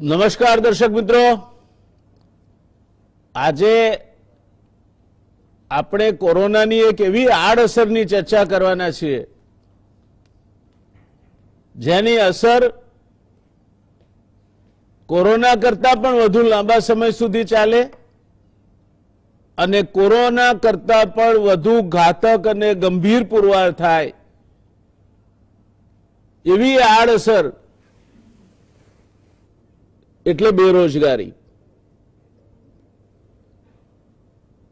નમસ્કાર દર્શક મિત્રો, આજે આપણે કોરોનાની એક એવી આડઅસરની ચર્ચા કરવાના છીએ જેની અસર કોરોના કરતા પણ વધુ લાંબા સમય સુધી ચાલે અને કોરોના કરતા પણ વધુ ઘાતક અને ગંભીર પુરવાર થાય એવી આડઅસર એટલે બેરોજગારી।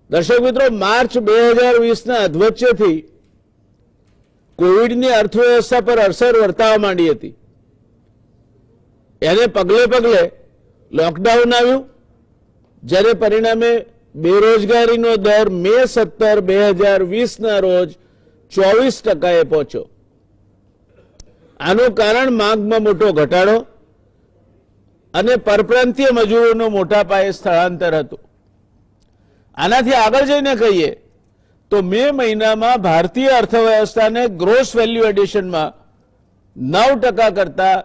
દર્શક મિત્રો, માર્ચ 2020ના અધવચ્ચેથી કોવિડની અર્થવ્યવસ્થા પર અસર વર્તાવા માંડી હતી। એને પગલે પગલે લોકડાઉન આવ્યું, જેને પરિણામે બેરોજગારીનો દર મે 17, 2020ના રોજ 24%એ પહોંચ્યો। આનું કારણ માંગમાં મોટો ઘટાડો અને પરપ્રાંતીય મજૂરોનું મોટા પાયે સ્થળાંતર હતું। આનાથી આગળ જઈને કહીએ તો મે મહિનામાં ભારતીય અર્થવ્યવસ્થાને ગ્રોસ વેલ્યુ એડિશનમાં 9% કરતા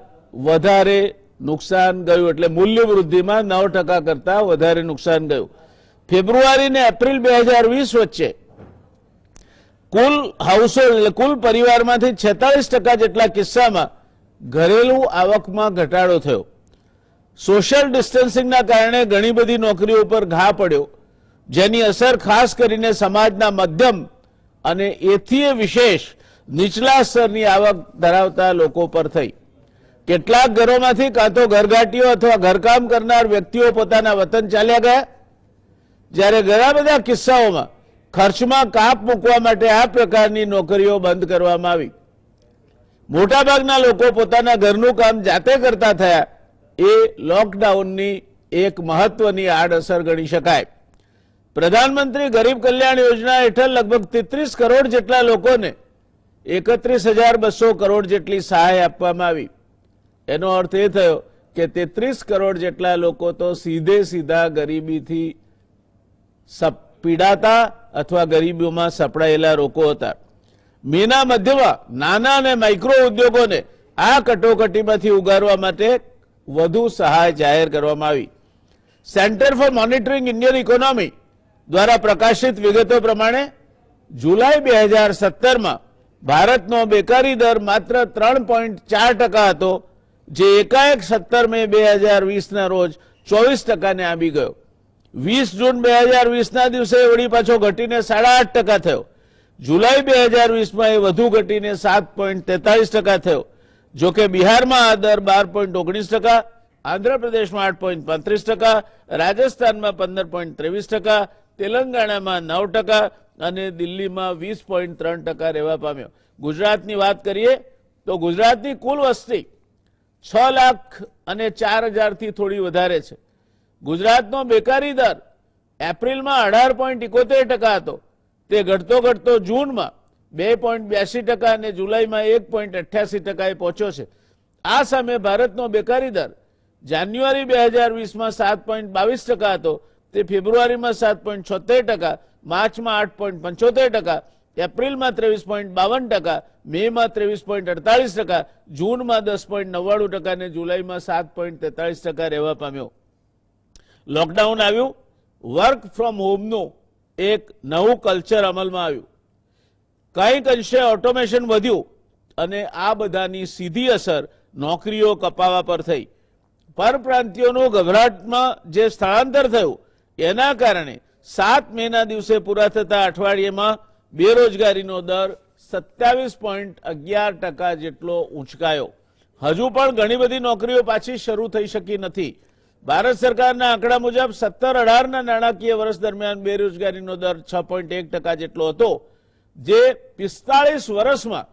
વધારે નુકસાન ગયું, એટલે મૂલ્ય વૃદ્ધિમાં 9% કરતા વધારે નુકસાન ગયું। ફેબ્રુઆરી ને એપ્રિલ 2020 વચ્ચે કુલ હાઉસહોલ્ડ એટલે કુલ પરિવારમાંથી 46% જેટલા કિસ્સામાં ઘરેલું આવકમાં ઘટાડો થયો। સોશિયલ ડિસ્ટન્સિંગના કારણે ઘણી બધી નોકરીઓ પર ઘા પડ્યો, જેની અસર ખાસ કરીને સમાજના મધ્યમ અને એથી વિશેષ નીચલા સ્તરની આવક ધરાવતા લોકો પર થઈ। કેટલાક ઘરોમાંથી કાં તો ઘરઘાટીઓ અથવા ઘરકામ કરનાર વ્યક્તિઓ પોતાના વતન ચાલ્યા ગયા, જ્યારે ઘણા બધા કિસ્સાઓમાં ખર્ચમાં કાપ મૂકવા માટે આ પ્રકારની નોકરીઓ બંધ કરવામાં આવી। મોટાભાગના લોકો પોતાના ઘરનું કામ જાતે કરતા થયા। એ લોકડાઉનની એક મહત્વની આડઅસર ગણી શકાય। પ્રધાનમંત્રી ગરીબ કલ્યાણ યોજના હેઠળ લગભગ 33 કરોડ જેટલા લોકોને 31,200 કરોડ જેટલી સહાય આપવામાં આવી। એનો અર્થ એ થયો કે 33 કરોડ જેટલા લોકો તો સીધા ગરીબીથી પીડાતા અથવા ગરીબીમાં સપડાયેલા લોકો હતા। મેના મધ્યમાં નાના અને માઇક્રો ઉદ્યોગોને આ કટોકટીમાંથી ઉગારવા માટે વધુ સહાય જાહેર કરવામાં આવી। Centre for monitoring Indian economy દ્વારા પ્રકાશિત વિગતો પ્રમાણે જુલાઈ 2017માં ભારતનો બેકારી દર માત્ર 3.4% હતો, જે એકાએક 17 મે 2020ના રોજ 24%ને આંબી ગયો। 20 જૂન 2020ના દિવસે વળી પાછો ઘટીને 8.5% થયો। જુલાઈ 2020માં એ વધુ ઘટીને 7.43% થયો। જો કે બિહારમાં આ દર 12.19%, આંધ્રપ્રદેશમાં 8.35%, રાજસ્થાનમાં 15.23%, તેલંગાણામાં 9% અને દિલ્હીમાં 20.3% રહેવા પામ્યો। ગુજરાતની વાત કરીએ તો ગુજરાતની કુલ વસ્તી 6,04,000થી થોડી વધારે છે। ગુજરાતનો બેકારી દર એપ્રિલમાં 18.71% હતો, તે ઘટતો જૂનમાં 2.82% અને જુલાઈમાં 1.88%એ પહોંચ્યો છે। આ સામે ભારતનો બેકારી દર જાન્યુઆરી 2020માં 7.22% હતો, તે ફેબ્રુઆરીમાં 7.76%, માર્ચમાં 8.75%, એપ્રિલમાં 23.52%, મેમાં 23.48%, જૂનમાં 10.99% અને જુલાઈમાં 7.43% રહેવા પામ્યો। લોકડાઉન આવ્યું, વર્ક ફ્રોમ હોમનું એક નવું કલ્ચર અમલમાં આવ્યું, કંઈક અંશે ઓટોમેશન વધ્યું અને આ બધાની સીધી અસર નોકરીઓ કપાવા પર થઈ। પરપ્રાંતિયોનું ગભરાટમાં જે સ્થળાંતર થયું એના કારણે 7 મેના દિવસે પૂરા થતા અઠવાડિયેમાં બેરોજગારીનો દર 27.11% જેટલો ઊંચકાયો। હજુ પણ ઘણી બધી નોકરીઓ પાછી શરૂ થઈ શકી નથી। ભારત સરકારના આંકડા મુજબ 17-18ના નાણાકીય વર્ષ દરમિયાન બેરોજગારીનો દર 6.1% જેટલો હતો, જે 45 વર્ષમાં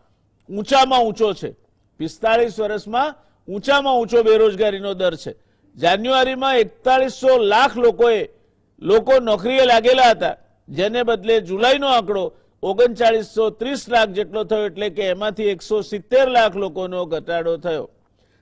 ઊંચામાં ઊંચો છે। 45 વર્ષમાં ઊંચામાં ઊંચો બેરોજગારીનો દર છે। જાન્યુઆરીમાં 4100 લાખ લોકો નોકરીએ લાગેલા હતા, જેને બદલે જુલાઈનો આંકડો 3930 લાખ જેટલો થયો, એટલે કે એમાંથી 170 લાખ લોકોનો ઘટાડો થયો।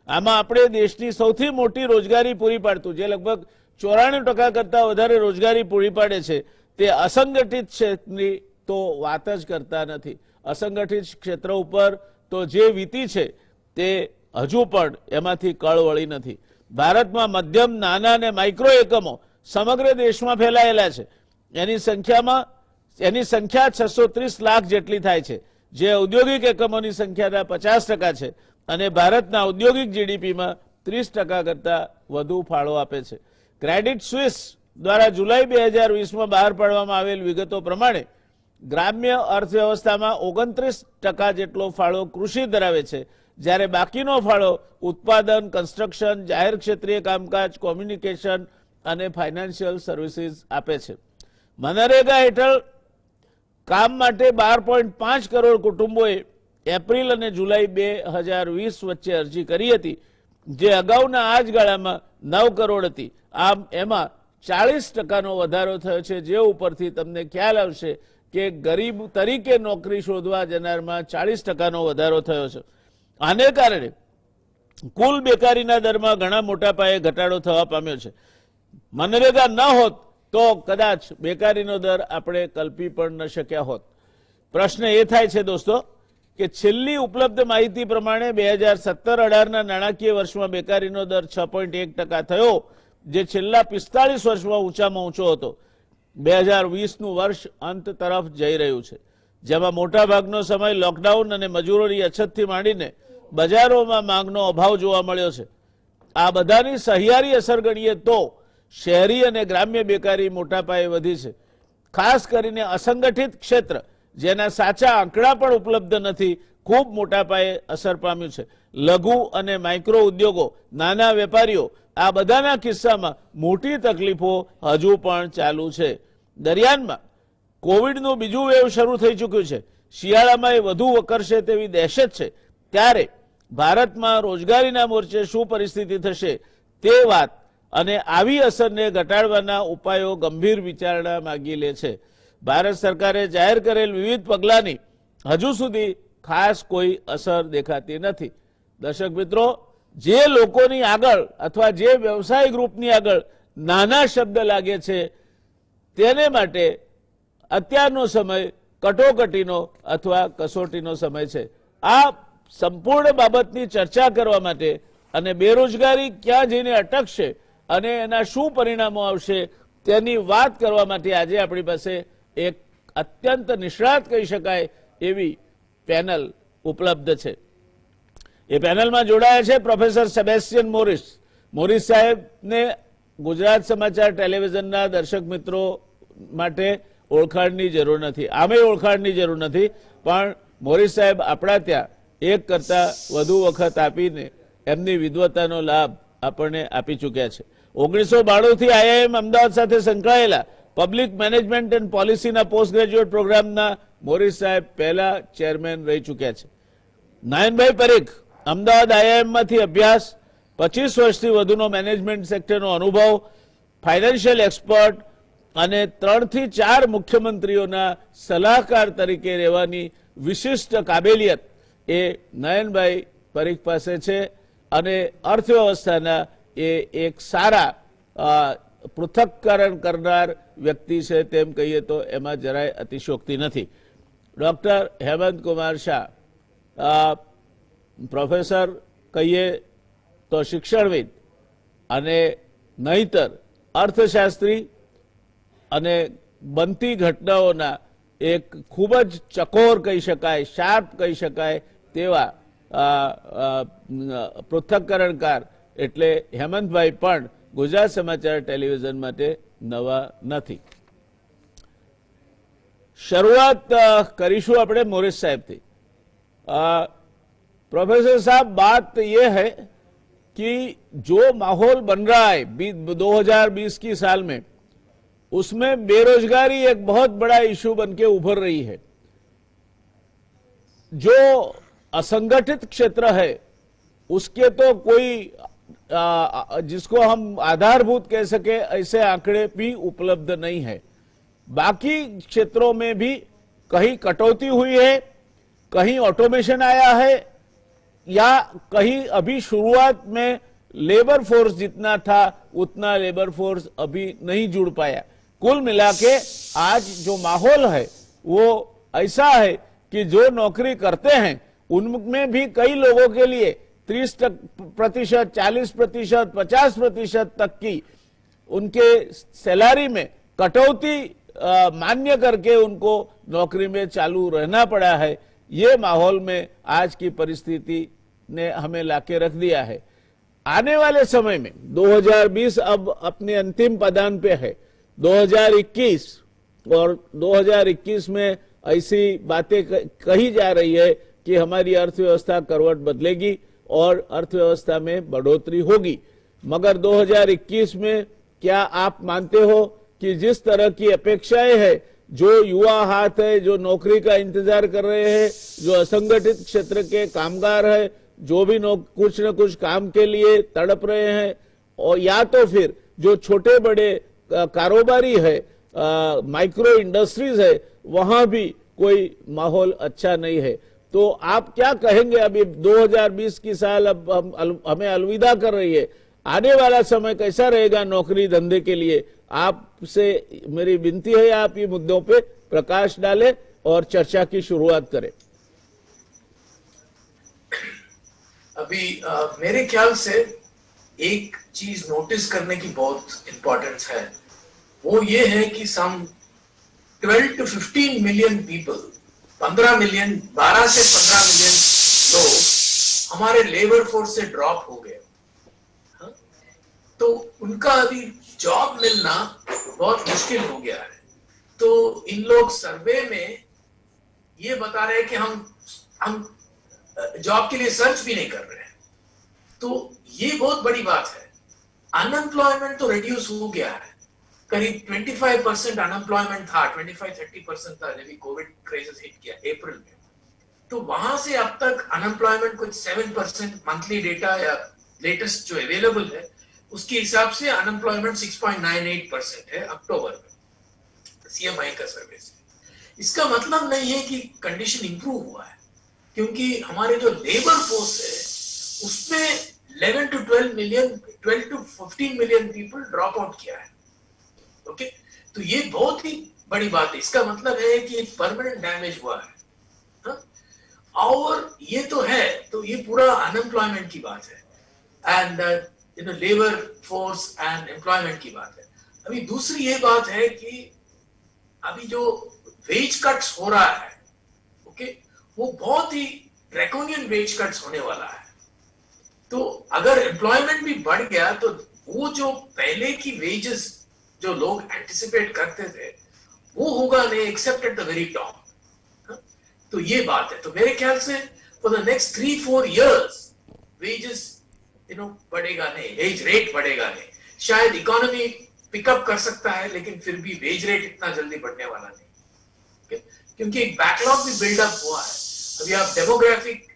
આમાં આપણે દેશની સૌથી મોટી રોજગારી પૂરી પાડતું, જે લગભગ 94% કરતા વધારે રોજગારી પૂરી પાડે છે, તે અસંગઠિત ક્ષેત્રની તો વાત જ કરતા નથી। અસંગઠિત ક્ષેત્ર ઉપર તો જે વીતી છે તે હજુ પણ એમાંથી કળ વળી નથી। ભારતમાં મધ્યમ, નાના અને માઇક્રો એકમો સમગ્ર દેશમાં ફેલાયેલા છે. એની સંખ્યા 630 લાખ જેટલી થાય છે, જે ઔદ્યોગિક એકમોની સંખ્યાના 50% છે અને ભારતના ઔદ્યોગિક જીડીપીમાં 30% કરતા વધુ ફાળો આપે છે. ક્રેડિટ સ્વિસ દ્વારા જુલાઈ 2020માં બહાર પાડવામાં આવેલ વિગતો પ્રમાણે ગ્રામ્ય અર્થવ્યવસ્થામાં 29% જેટલો ફાળો કૃષિ ધરાવે છે, જ્યારે બાકીનો ફાળો ઉત્પાદન, કન્સ્ટ્રક્શન, જાહેર ક્ષેત્રીય કામકાજ, કોમ્યુનિકેશન અને ફાઇનાન્શિયલ સર્વિસીસ આપે છે. મનરેગા હેઠળ કામ માટે 12.5 કરોડ કુટુંબોએ એપ્રિલ અને જુલાઈ 2020 વચ્ચે અરજી કરી હતી, જે અગાઉના આ જ ગાળામાં 9 કરોડ હતી. આમ એમાં 40%નો વધારો થયો છે, જે ઉપરથી તમને ખ્યાલ આવશે કે ગરીબ તરીકે નોકરી શોધવા જનારમાં 40%નો વધારો થયો છે. આને કારણે કુલ બેકારીના દરમાં ઘણા મોટા પાયે ઘટાડો થવા પામ્યો છે. મનરેગા ન હોત તો કદાચ બેકારીનો દર આપણે કલ્પી પણ ન શક્યા હોત. પ્રશ્ન એ થાય છે દોસ્તો કે છેલ્લી ઉપલબ્ધ માહિતી પ્રમાણે 2017-18ના નાણાકીય વર્ષમાં બેકારીનો દર 6.1% થયો, જે છેલ્લા 45 વર્ષમાં ઊંચામાં ઊંચો હતો. 2020નું વર્ષ અંત તરફ જઈ રહ્યું છે, જેમાં મોટાભાગનો સમય લોકડાઉન અને મજૂરોની અછતથી માંડીને બજારોમાં માંગનો અભાવ જોવા મળ્યો છે. આ બધાની સહિયારી અસર ગણીએ તો શહેરી અને ગ્રામ્ય બેકારી મોટા પાયે વધી છે. ખાસ કરીને અસંગઠિત ક્ષેત્ર, જેના સાચા આંકડા પણ ઉપલબ્ધ નથી, ખૂબ મોટા પાયે અસર પામ્યું છે. લઘુ અને માઇક્રો ઉદ્યોગો, નાના વેપારીઓ, આ બધાના કિસ્સામાં મોટી તકલીફો હજુ પણ ચાલુ છે. દરમિયાનમાં કોવિડનું બીજું વેવ શરૂ થઈ ચૂક્યું છે. શિયાળામાં એ વધુ વકરશે તેવી દહેશત છે. ત્યારે ભારતમાં રોજગારીના મોરચે શું પરિસ્થિતિ થશે તે વાત અને આવી અસરને ઘટાડવાના ઉપાયો ગંભીર વિચારણા માંગી લે છે. ભારત સરકારે જાહેર કરેલ વિવિધ પગલાંની હજુ સુધી ખાસ કોઈ અસર દેખાતી નથી. દર્શક મિત્રો, જે લોકોની આગળ અથવા જે વ્યવસાય ગ્રુપની આગળ નાના શબ્દ લાગે છે, તેને માટે અત્યારનો સમય કટોકટીનો અથવા કસોટીનો સમય છે. આ સંપૂર્ણ બાબતની ચર્ચા કરવા માટે અને બેરોજગારી ક્યાં જઈને અટકશે અને એના શું પરિણામો આવશે તેની વાત કરવા માટે આજે આપણી પાસે એક અત્યંત નિષ્ણાત કહી શકાય એવી પેનલ ઉપલબ્ધ છે. એ પેનલમાં જોડાયા છે પ્રોફેસર સેબેસ્ટિયન મોરિસ. મોરિસ સાહેબને ગુજરાત સમાચાર ટેલિવિઝનના દર્શક મિત્રો માટે ઓળખાણની જરૂર નથી, આમે ઓળખાણની જરૂર નથી, પણ મોરિસ સાહેબ આપણા ત્યાં એક કરતા વધુ વખત આપીને એમની વિદ્વતાનો લાભ આપણને આપી ચૂક્યા છે. 1992થી આઈઆઈએમ અમદાવાદ સાથે સંકળાયેલા પબ્લિક મેનેજમેન્ટ એન્ડ પોલિસીના પોસ્ટ ગ્રેજ્યુએટ પ્રોગ્રામના મોરિસ સાહેબ પહેલા ચેરમેન રહી ચૂક્યા છે. નયનભાઈ પરીખ, અમદાવાદ આઈઆઈએમમાંથી અભ્યાસ, 25 વર્ષથી વધુનો મેનેજમેન્ટ સેક્ટરનો અનુભવ, ફાઇનાન્શિયલ એક્સપર્ટ અને 3 થી 4 મુખ્યમંત્રીઓના સલાહકાર તરીકે રહેવાની વિશિષ્ટ કાબેલિયત એ નયનભાઈ પરીખ પાસે છે અને અર્થવ્યવસ્થાના એ એક સારા પૃથક્કરણ કરનાર વ્યક્તિ છે તેમ કહીએ તો એમાં જરાય અતિશયોક્તિ નથી. ડોક્ટર હેમંત કુમાર શાહ, પ્રોફેસર કહીએ તો શિક્ષણવિદ અને નહીતર અર્થશાસ્ત્રી અને બનતી ઘટનાઓના એક ખૂબ જ ચકોર કહી શકાય, શાર્પ કહી શકાય તેવા પૃથક્કરણકાર એટલે હેમંતભાઈ પણ ગુજરાત સમાચાર ટેલિવિઝન માટે નવા નથી. શરૂઆત કરીશું આપણે મોરિસ સાહેબથી. प्रोफेसर साहब, बात यह है कि जो माहौल बन रहा है 2020 की साल में, उसमें बेरोजगारी एक बहुत बड़ा इशू बन के उभर रही है. जो असंगठित क्षेत्र है उसके तो कोई जिसको हम आधारभूत कह सके ऐसे आंकड़े भी उपलब्ध नहीं है. बाकी क्षेत्रों में भी कहीं कटौती हुई है, कहीं ऑटोमेशन आया है, या कहीं अभी शुरुआत में लेबर फोर्स जितना था उतना लेबर फोर्स अभी नहीं जुड़ पाया. कुल मिला के आज जो माहौल है वो ऐसा है कि जो नौकरी करते हैं उनमें भी कई लोगों के लिए 30%, 40%, 50% तक की उनके सैलरी में कटौती मान्य करके उनको नौकरी में चालू रहना पड़ा है। ये माहौल में आज की परिस्थिति ने हमें लाके रख दिया है। आने वाले समय में 2020 अब अपने अंतिम पदान पे है, 2021 और 2021 में ऐसी बातें कही जा रही है कि हमारी अर्थव्यवस्था करवट बदलेगी और अर्थव्यवस्था में बढ़ोतरी होगी। मगर 2021 में क्या आप मानते हो कि जिस तरह की अपेक्षाएं हैं, जो युवा हाथ है, जो नौकरी का इंतजार कर रहे हैं, जो असंगठित क्षेत्र के कामगार है, जो भी कुछ न कुछ काम के लिए तड़प रहे हैं, और या तो फिर जो छोटे बड़े कारोबारी है, माइक्रो इंडस्ट्रीज है, वहां भी कोई माहौल अच्छा नहीं है। तो आप क्या कहेंगे? अभी 2020 की साल अब हमें अलविदा कर रही है, आने वाला समय कैसा रहेगा नौकरी धंधे के लिए? आपसे मेरी विनती है, आप ये मुद्दों पे प्रकाश डालें और चर्चा की शुरुआत करें। अभी मेरे ख्याल से एक चीज नोटिस करने की बहुत इंपॉर्टेंस है, वो ये है कि सम 12 to 15 मिलियन पीपल, 12 से 15 मिलियन लोग हमारे लेबर फोर्स से ड्रॉप हो गए। तो उनका अभी जॉब मिलना बहुत मुश्किल हो गया है। तो इन लोग सर्वे में ये बता रहे हैं कि हम जॉब के लिए सर्च भी नहीं कर रहे हैं। तो ये बहुत बड़ी बात है। अनएम्प्लॉयमेंट तो रिड्यूस हो गया है, करीब 25% अनएम्प्लॉयमेंट था, 25-30% था जब कोविड क्राइसिस हिट किया अप्रैल में। तो वहां से अब तक अनएम्प्लॉयमेंट कुछ 7% मंथली डेटा या लेटेस्ट जो अवेलेबल है उसके हिसाब से अनएम्प्लॉयमेंट 6.98% है अक्टूबर में, सीएमआई का सर्वे से। इसका मतलब नहीं है कि कंडीशन इंप्रूव हुआ है, क्योंकि हमारे जो लेबर फोर्स है उसमें 11 to 12 million, 12 to 15 million people drop out किया है। ओके, तो ये बहुत ही बड़ी बात है। इसका मतलब है कि परमानेंट डैमेज हुआ है। हा? और ये तो है, तो ये पूरा अनएम्प्लॉयमेंट की बात है and labour force and employment की बात है। अभी दूसरी ये बात है कि अभी जो वेज कट्स हो रहा है, ओके, वो बहुत ही ड्रैकोनियन वेज कट्स होने वाला है। तो अगर एम्प्लॉयमेंट भी बढ़ गया तो वो जो पहले की वेजेस जो लोग एंटिसिपेट करते थे वो होगा नहीं, accept at the very top. तो ये बात है। तो मेरे ख्याल से for the next 3-4 years wages बढ़ेगा नहीं, वेज रेट बढ़ेगा नहीं। शायद इकोनॉमी पिकअप कर सकता है, लेकिन फिर भी वेज रेट इतना जल्दी बढ़ने वाला नहीं, क्योंकि एक बैकलॉग भी बिल्डअप हुआ है। अभी आप डेमोग्राफिक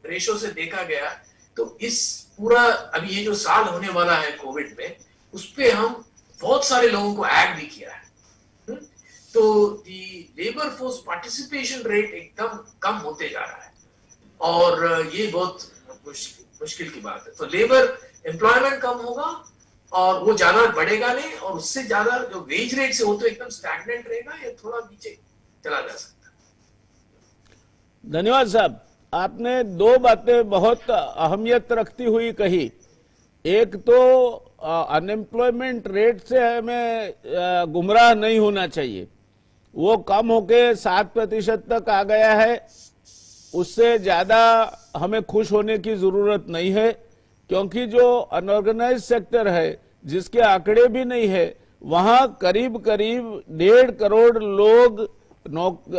रेशो से देखा गया तो इस पूरा अभी ये जो साल होने वाला है कोविड में, उस पे हम बहुत सारे लोगों को ऐड भी किया है। तो दी लेबर फोर्स पार्टिसिपेशन रेट एकदम कम होते जा रहा है और ये बहुत मुश्किल की बात है। तो लेबर एम्प्लॉयमेंट कम होगा और वो ज्यादा बढ़ेगा नहीं, और उससे ज्यादा जो वेज रेट से हो तो एकदम स्टैग्नेंट रहेगा या थोड़ा नीचे चला जा सकता है। धन्यवाद साहब, आपने दो बातें बहुत अहमियत रखती हुई कही। एक तो अनएम्प्लॉयमेंट रेट से हमें गुमराह नहीं होना चाहिए, वो कम होके 7% तक आ गया है, उससे ज्यादा हमें खुश होने की जरूरत नहीं है, क्योंकि जो अनऑर्गेनाइज सेक्टर है जिसके आंकड़े भी नहीं है, वहां करीब करीब 1.5 करोड़ लोग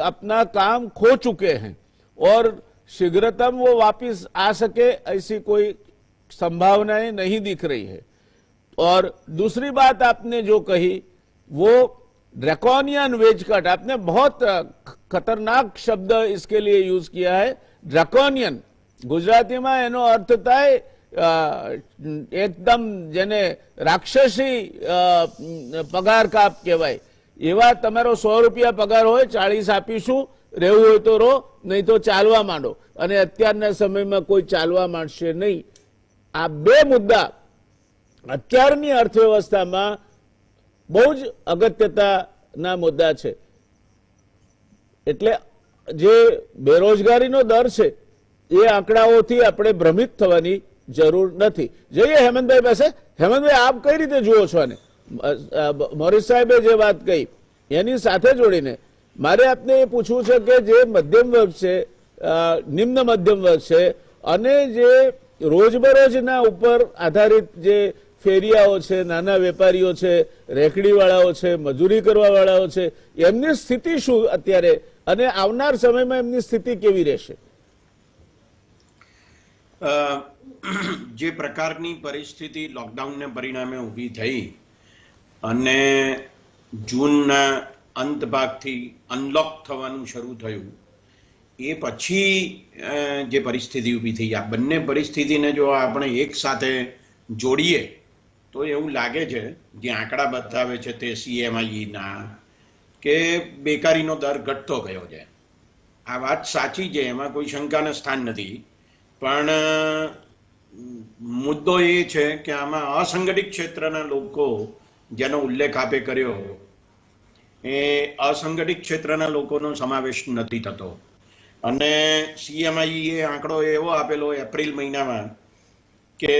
अपना काम खो चुके हैं और शीघ्रतम वो वापस आ सके ऐसी कोई संभावनाएं नहीं दिख रही है। और दूसरी बात आपने जो कही वो ड्रैकोनियन वेज कट, आपने बहुत खतरनाक शब्द इसके लिए यूज किया है, ड्रैकोनियन। गुजराती में एनो अर्थ थाय एकदम जेने राक्षसी पगार काप कहेवाय, एवा तमारो 100 रुपया पगार होय, 40 आपीशुं, રહેવું હોય તો રહો, નહીં તો ચાલવા માંડો, અને અત્યારના સમયમાં કોઈ ચાલવા માંડશે નહીં। આ બે મુદ્દા અત્યારની અર્થવ્યવસ્થામાં બહુ જ અગત્યતાના મુદ્દા છે। એટલે જે બેરોજગારીનો દર છે એ આંકડાઓથી આપણે ભ્રમિત થવાની જરૂર નથી. જઈએ હેમંતભાઈ પાસે. હેમંતભાઈ, આપ કઈ રીતે જુઓ છો આને? મોરીસ સાહેબે જે વાત કહી એની સાથે જોડીને મારે આપને એ પૂછવું છે કે જે મધ્યમ વર્ગ છે, નિમ્ન મધ્યમ વર્ગ છે અને જે રોજબરોજના ઉપર આધારિત જે ફેરિયાઓ છે, નાના વેપારીઓ છે, રેકડીવાળાઓ છે, મજૂરી કરવાવાળાઓ છે, એમની સ્થિતિ શું અત્યારે અને આવનાર સમયમાં એમની સ્થિતિ કેવી રહેશે? જે પ્રકારની પરિસ્થિતિ લોકડાઉનને પરિણામે ઊભી થઈ અને જૂનના અંત ભાગથી અનલોક થવાનું શરૂ થયું, એ પછી જે પરિસ્થિતિ ઊભી થઈ, આ બંને પરિસ્થિતિને જો આપણે એક સાથે જોડીએ તો એવું લાગે છે, જે આંકડા બતાવે છે તે CMIના, કે બેકારીનો દર ઘટતો ગયો છે. આ વાત સાચી છે, એમાં કોઈ શંકાને સ્થાન નથી. પણ મુદ્દો એ છે કે આમાં અસંગઠિત ક્ષેત્રના લોકો, જેનો ઉલ્લેખ આપે કર્યો, એ અસંગઠિત ક્ષેત્રના લોકોનો સમાવેશ નથી થતો. અને CMI એ આંકડો એવો આપેલો એપ્રિલ મહિનામાં કે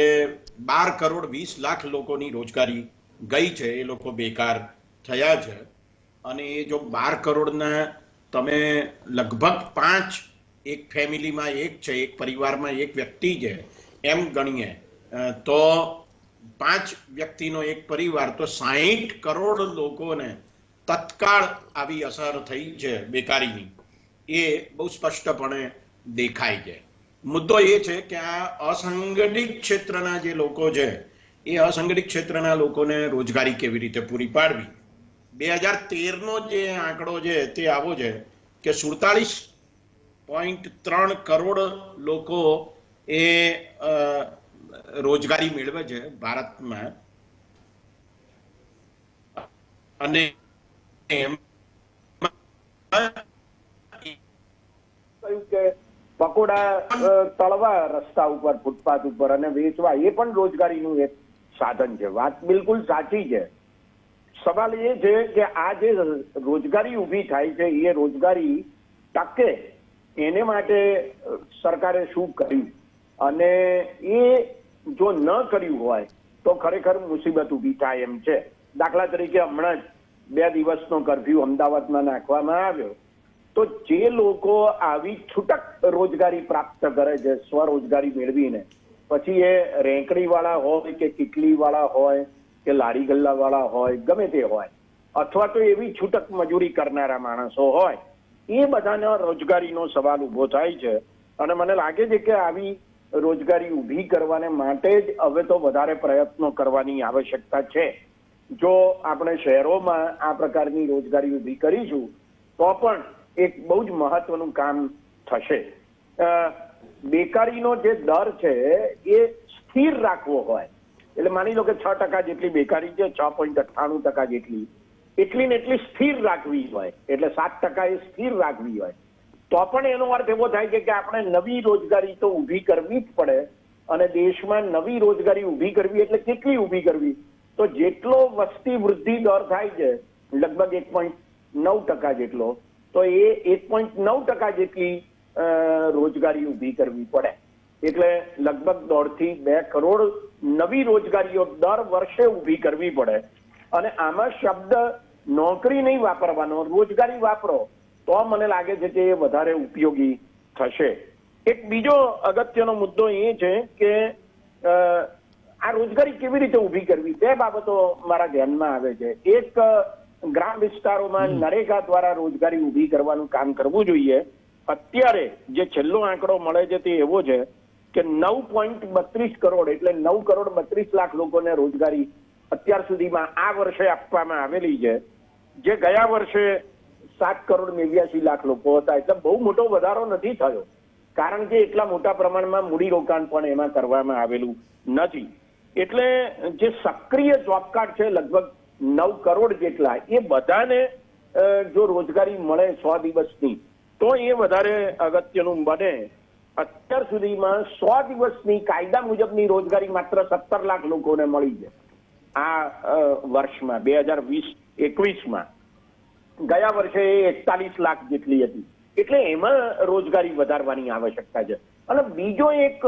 12 કરોડ 20 લાખ લોકોની રોજગારી ગઈ છે, એ લોકો બેકાર થયા છે. અને એ જો 12 કરોડના તમે લગભગ 5 એક ફેમિલીમાં એક છે, એક પરિવારમાં એક વ્યક્તિ છે એમ ગણીએ તો 5 વ્યક્તિનો એક પરિવાર, તો 60 કરોડ લોકોને તત્કાળ આવી અસર થઈ છે બેકારીની, એ બહુ સ્પષ્ટપણે દેખાય છે. મુદ્દો એ છે કે આ અસંગઠિત ક્ષેત્રના જે લોકો છે, એ અસંગઠિત ક્ષેત્રના લોકોને રોજગારી કેવી રીતે પૂરી પાડવી. 2013નો જે આંકડો છે તે આવો છે કે 47.3 કરોડ લોકો એ રોજગારી મેળવે છે ભારતમાં. અને પકોડા તળવા રસ્તા ઉપર, ફૂટપાથ ઉપર અને વેચવા, એ પણ રોજગારીનું એક સાધન છે. વાત બિલકુલ સાચી છે. સવાલ એ છે કે આ જે રોજગારી ઊભી થાય છે, એ રોજગારી ટકે એને માટે સરકારે શું કર્યું, અને એ જો ન કર્યું હોય તો ખરેખર મુસીબત ઊભી થાય એમ છે. દાખલા તરીકે હમણાં જ 2 દિવસનો કરફ્યુ અમદાવાદમાં નાખવામાં આવ્યો, તો જે લોકો આવી છૂટક રોજગારી પ્રાપ્ત કરે છે સ્વરોજગારી મેળવીને, પછી એ રેંકડીવાળા હોય કે કિટલીવાળા હોય કે લારી ગલ્લાવાળા હોય, ગમે તે હોય, અથવા તો એવી છૂટક મજૂરી કરનારા માણસો હોય, એ બધાના રોજગારીનો સવાલ ઉભો થાય છે. અને મને લાગે છે કે આવી રોજગારી ઊભી કરવાને માટે જ હવે તો વધારે પ્રયત્નો કરવાની આવશ્યકતા છે. જો આપણે શહેરોમાં આ પ્રકારની રોજગારી ઊભી કરીશું તો પણ એક બહુ જ મહત્વનું કામ થશે. બેકારીનો જે દર છે એ સ્થિર રાખવો હોય, એટલે માની લો કે 6% જેટલી બેકારી છે, 6.98% જેટલી, એટલી ને એટલી સ્થિર રાખવી હોય, એટલે 7% એ સ્થિર રાખવી હોય, તો પણ એનો અર્થ એવો થાય કે આપણે નવી રોજગારી તો ઊભી કરવી જ પડે. અને દેશમાં નવી રોજગારી ઊભી કરવી એટલે કેટલી ઊભી કરવી? તો જેટલો વસ્તી વૃદ્ધિ દર થાય છે, લગભગ 1.9% જેટલો, તો એ 1.9% જેટલી રોજગારી ઊભી કરવી પડે. એટલે લગભગ 1.5 થી 2 કરોડ નવી રોજગારીઓ દર વર્ષે ઊભી કરવી પડે. અને આમાં શબ્દ નોકરી નહીં વાપરવાનો, રોજગારી વાપરો, તો મને લાગે છે કે એ વધારે ઉપયોગી થશે. એક બીજો અગત્યનો મુદ્દો એ છે કે આ રોજગારી કેવી રીતે ઊભી કરવી, 2 બાબતો મારા ધ્યાનમાં આવે છે. એક, ગ્રામ વિસ્તારોમાં નરેગા દ્વારા રોજગારી ઊભી કરવાનું કામ કરવું જોઈએ. અત્યારે જે છેલ્લો આંકડો મળે છે તે એવો છે કે 9.32 કરોડ એટલે 9 કરોડ 32 લાખ લોકોને રોજગારી અત્યાર સુધીમાં આ વર્ષે આપવામાં આવેલી છે, જે ગયા વર્ષે 7 કરોડ 89 લાખ લોકો હતા. એટલે બહુ મોટો વધારો નથી થયો, કારણ કે એટલા મોટા પ્રમાણમાં મૂડીરોકાણ પણ એમાં કરવામાં આવેલું નથી. એટલે જે સક્રિય જોબ કાર્ડ છે લગભગ 9 કરોડ જેટલા, એ બધાને જો રોજગારી મળે 100 દિવસની તો એ વધારે અગત્યનું બને. અત્યાર સુધીમાં 100 દિવસની કાયદા મુજબની રોજગારી માત્ર 17 લાખ લોકોને મળી છે આ વર્ષમાં, 2020-21માં. ગયા વર્ષે 41 લાખ જેટલી હતી. એટલે એમાં રોજગારી વધારવાની આવશ્યકતા છે. અને બીજો એક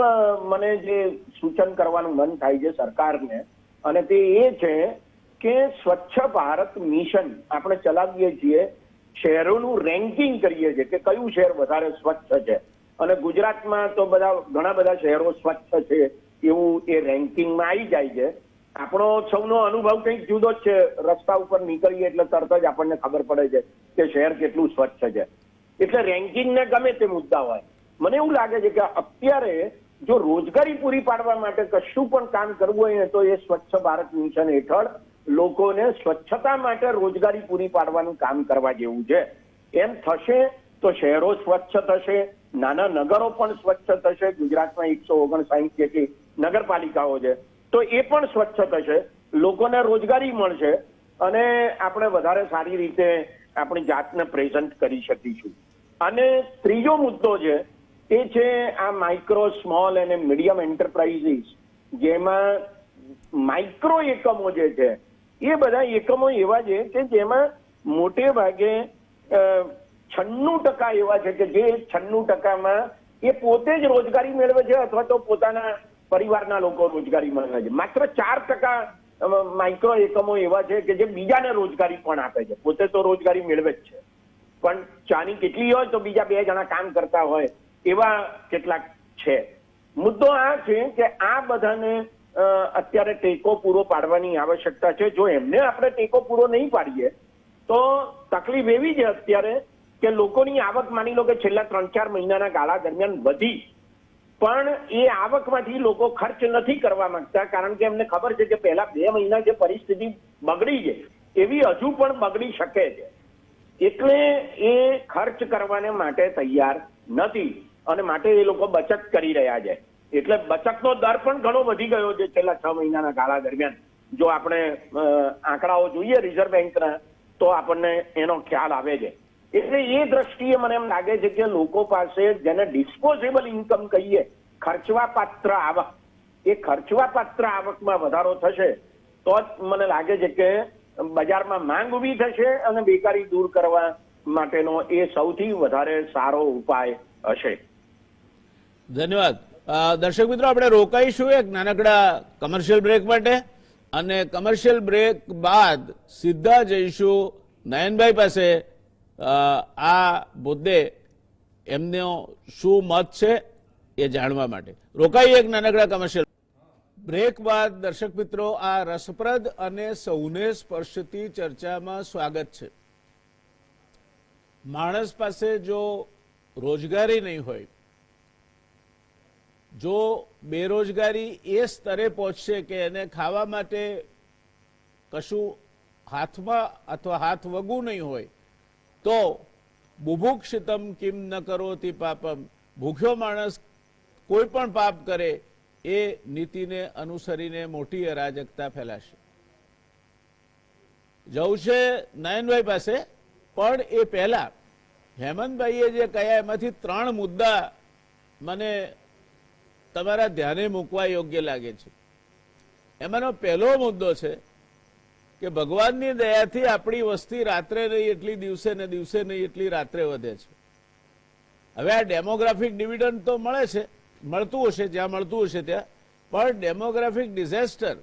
મને જે સૂચન કરવાનું મન થાય છે સરકારને, અને તે એ છે કે સ્વચ્છ ભારત મિશન આપણે ચલાવીએ છીએ, શહેરોનું રેન્કિંગ કરીએ છીએ કે કયું શહેર વધારે સ્વચ્છ છે, અને ગુજરાતમાં તો ઘણા બધા શહેરો સ્વચ્છ છે એવું એ રેન્કિંગમાં આવી જાય છે. આપણો સૌનો અનુભવ કંઈક જુદો જ છે. રસ્તા ઉપર નીકળીએ એટલે તરત જ આપણને ખબર પડે છે કે શહેર કેટલું સ્વચ્છ છે. એટલે રેન્કિંગને ગમે તે મુદ્દા હોય, મને એવું લાગે છે કે અત્યારે જો રોજગારી પૂરી પાડવા માટે કશું પણ કામ કરવું હોય તો એ સ્વચ્છ ભારત મિશન હેઠળ લોકોને સ્વચ્છતા માટે રોજગારી પૂરી પાડવાનું કામ કરવા જેવું છે. એમ થશે તો શહેરો સ્વચ્છ થશે, નાના નગરો પણ સ્વચ્છ થશે. ગુજરાતમાં 159 જેટલી નગરપાલિકાઓ છે તો એ પણ સ્વચ્છ થશે, લોકોને રોજગારી મળશે અને આપણે વધારે સારી રીતે આપણી જાતને પ્રેઝન્ટ કરી શકીશું. અને ત્રીજો મુદ્દો છે એ છે આ માઇક્રો, સ્મોલ અને મીડિયમ એન્ટરપ્રાઇઝીસ, જેમાં માઇક્રો એકમો જે છે એ બધા એકમો એવા છે કે જેમાં મોટે ભાગે 96% એવા છે કે જે 96%માં એ પોતે જ રોજગારી મેળવે છે અથવા તો પોતાના પરિવારના લોકો રોજગારી મેળવે છે. માત્ર 4% માઇક્રો એકમો એવા છે કે જે બીજાને રોજગારી પણ આપે છે. પોતે તો રોજગારી મેળવે જ છે, પણ ચાની કેટલી હોય તો બીજા 2 જણા કામ કરતા હોય એવા કેટલાક છે. મુદ્દો આ છે કે આ બધાને અત્યારે ટેકો પૂરો પાડવાની આવશ્યકતા છે. જો એમને આપણે ટેકો પૂરો નહીં પાડીએ તો તકલીફ એવી છે અત્યારે કે લોકોની આવક માની લો કે છેલ્લા 3-4 મહિનાના ગાળા દરમિયાન વધી, પણ એ આવકમાંથી લોકો ખર્ચ નથી કરવા માંગતા, કારણ કે એમને ખબર છે કે પહેલા 2 મહિના જે પરિસ્થિતિ બગડી છે એવી હજુ પણ બગડી શકે છે. એટલે એ ખર્ચ કરવાને માટે તૈયાર નથી અને માટે એ લોકો બચત કરી રહ્યા છે. એટલે બચતનો દર પણ ઘણો વધી ગયો છે છેલ્લા 6 મહિનાના ગાળા દરમિયાન. જો આપણે આંકડાઓ જોઈએ રિઝર્વ બેંકના તો આપણને એનો ખ્યાલ આવે છે. એટલે એ દ્રષ્ટિએ મને એમ લાગે છે કે લોકો પાસે જેને ડિસ્પોઝેબલ ઇન્કમ કહીએ, ખર્ચવા પાત્ર આવક, એ ખર્ચવા પાત્ર આવકમાં વધારો થશે તો જ મને લાગે છે કે બજારમાં માંગ ઊભી થશે અને બેકારી દૂર કરવા માટેનો એ સૌથી વધારે સારો ઉપાય હશે. ધન્યવાદ. દર્શક મિત્રો, આપણે રોકાઈશું એક નાનકડા કમર્શિયલ બ્રેક માટે અને કમર્શિયલ બ્રેક બાદ સીધા જઈશું નયનભાઈ પાસે આ મુદ્દે એમનો શું મત છે એ જાણવા માટે. રોકાઈએ એક નાનકડા કમર્શિયલ બ્રેક બાદ. દર્શક મિત્રો, આ રસપ્રદ અને સૌને સ્પર્શતી ચર્ચામાં સ્વાગત છે. માણસ પાસે જો રોજગારી નહીં હોય, જો બેરોજગારી એ સ્તરે પહોંચશે કે એને ખાવા માટે કશું હાથમાં અથવા હાથ વગું નહીં હોય તો બુભુક્ષિતમ કિમ ન કરોતિ પાપમ, ભૂખ્યો માણસ કોઈ પણ પાપ કરે એ નીતિને અનુસરીને મોટી અરાજકતા ફેલાશે. જવું છે નયનભાઈ પાસે, પણ એ પહેલા હેમંતભાઈએ જે કહ્યા એમાંથી 3 મુદ્દા મને તમારા ધ્યાને મૂકવા યોગ્ય લાગે છે. એમાંનો પહેલો મુદ્દો છે કે ભગવાનની દયાથી આપણી વસ્તી રાત્રે નહીં એટલી દિવસે ને દિવસે નહીં એટલી રાત્રે વધે છે. હવે આ ડેમોગ્રાફિક ડિવિડન્ડ તો મળે છે, મળતું હશે જ્યાં મળતું હશે ત્યાં, પણ ડેમોગ્રાફિક ડિઝાસ્ટર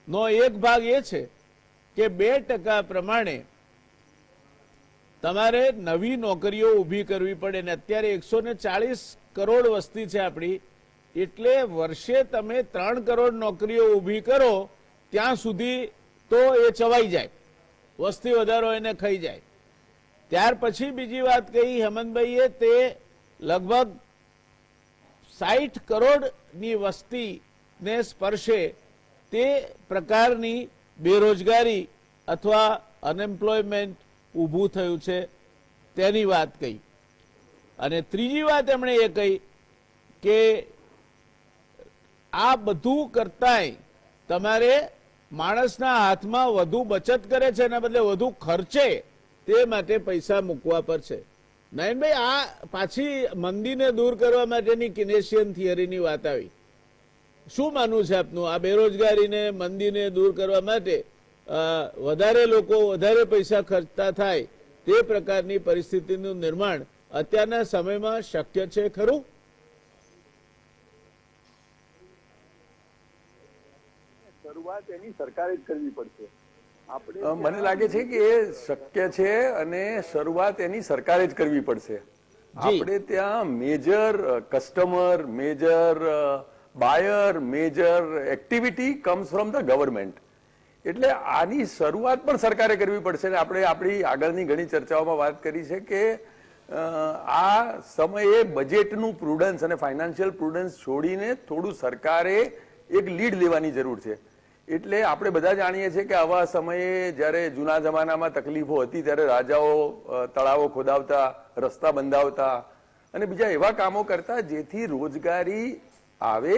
નો એક ભાગ એ છે કે 2% પ્રમાણે તમારે નવી નોકરીઓ ઊભી કરવી પડે ને અત્યારે 140 કરોડ વસ્તી છે આપણી, એટલે વર્ષે તમે 3 કરોડ નોકરીઓ ઊભી કરો ત્યાં સુધી તો એ ચવાઈ જાય, વસ્તી વધારો એને ખાઈ જાય. ત્યાર પછી બીજી વાત કહી હેમંતભાઈએ, તે લગભગ 60 કરોડની વસ્તીને સ્પર્શે તે પ્રકારની બેરોજગારી અથવા અનએમ્પ્લોયમેન્ટ ઊભું થયું છે તેની વાત કહી. અને ત્રીજી વાત એમણે એ કહી કે આ બધું કરતાંય તમારે માણસના હાથમાં વધુ બચત કરે છે એના બદલે વધુ ખર્ચે તે માટે પૈસા મૂકવા પર છે. નયનભાઈ, આ પાછી મંદીને દૂર કરવા માટેની કિનેશિયન થિયરીની વાત આવી. શું માનવું છે આપનું? આ બેરોજગારીને મંદીને દૂર કરવા માટે વધારે લોકો વધારે પૈસા ખર્ચતા થાય તે પ્રકારની પરિસ્થિતિનું નિર્માણ અત્યારના સમયમાં શક્ય છે ખરું? શરૂઆત એની સરકારે જ કરવી પડશે. મને લાગે છે કે એ શક્ય છે અને શરૂઆત એની સરકારે જ કરવી પડશે. આપણે ત્યાં major customer, major buyer, major activity comes from the government. એટલે આની શરૂઆત પણ સરકારે કરવી પડશે. આપણે આપણી આગળની ઘણી ચર્ચાઓમાં વાત કરી છે કે આ સમયે બજેટનું પ્રુડન્સ અને ફાઇનાન્શિયલ પ્રુડન્સ છોડીને થોડું સરકારે એક લીડ લેવાની જરૂર છે. એટલે આપણે બધા જાણીએ છીએ કે આવા સમયે જ્યારે જૂના જમાનામાં તકલીફો હતી ત્યારે રાજાઓ તળાવો ખોદાવતા, રસ્તા બંધાવતા અને બીજા એવા કામો કરતા જેથી રોજગારી આવે,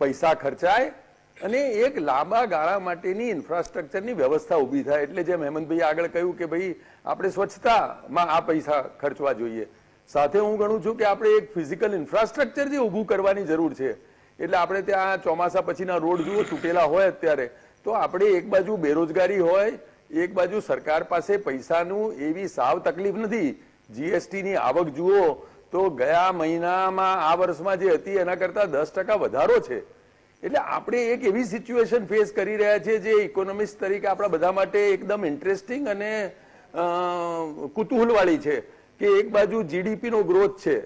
પૈસા ખર્ચાય અને એક લાંબા ગાળા માટેની ઇન્ફ્રાસ્ટ્રક્ચરની વ્યવસ્થા ઊભી થાય. એટલે જેમ હેમંતભાઈ આગળ કહ્યું કે ભાઈ આપણે સ્વચ્છતામાં આ પૈસા ખર્ચવા જોઈએ. સાથે હું ગણું છું કે આપણે એક ફિઝિકલ ઇન્ફ્રાસ્ટ્રક્ચર જે ઊભું કરવાની જરૂર છે. એટલે આપણે ત્યાં ચોમાસા પછીના રોડ જુઓ તૂટેલા હોય અત્યારે, તો આપણે એક બાજુ બેરોજગારી હોય, એક બાજુ સરકાર પાસે પૈસાનું એવી સાવ તકલીફ નથી. જીએસટીની આવક જુઓ તો ગયા મહિનામાં આ વર્ષમાં જે હતી એના કરતા 10% વધારો છે. એટલે આપણે એક એવી સિચ્યુએશન ફેસ કરી રહ્યા છીએ જે ઇકોનોમિસ્ટ તરીકે આપણા બધા માટે એકદમ ઇન્ટરેસ્ટિંગ અને કુતૂહલવાળી છે કે એક બાજુ જીડીપી નો ગ્રોથ છે,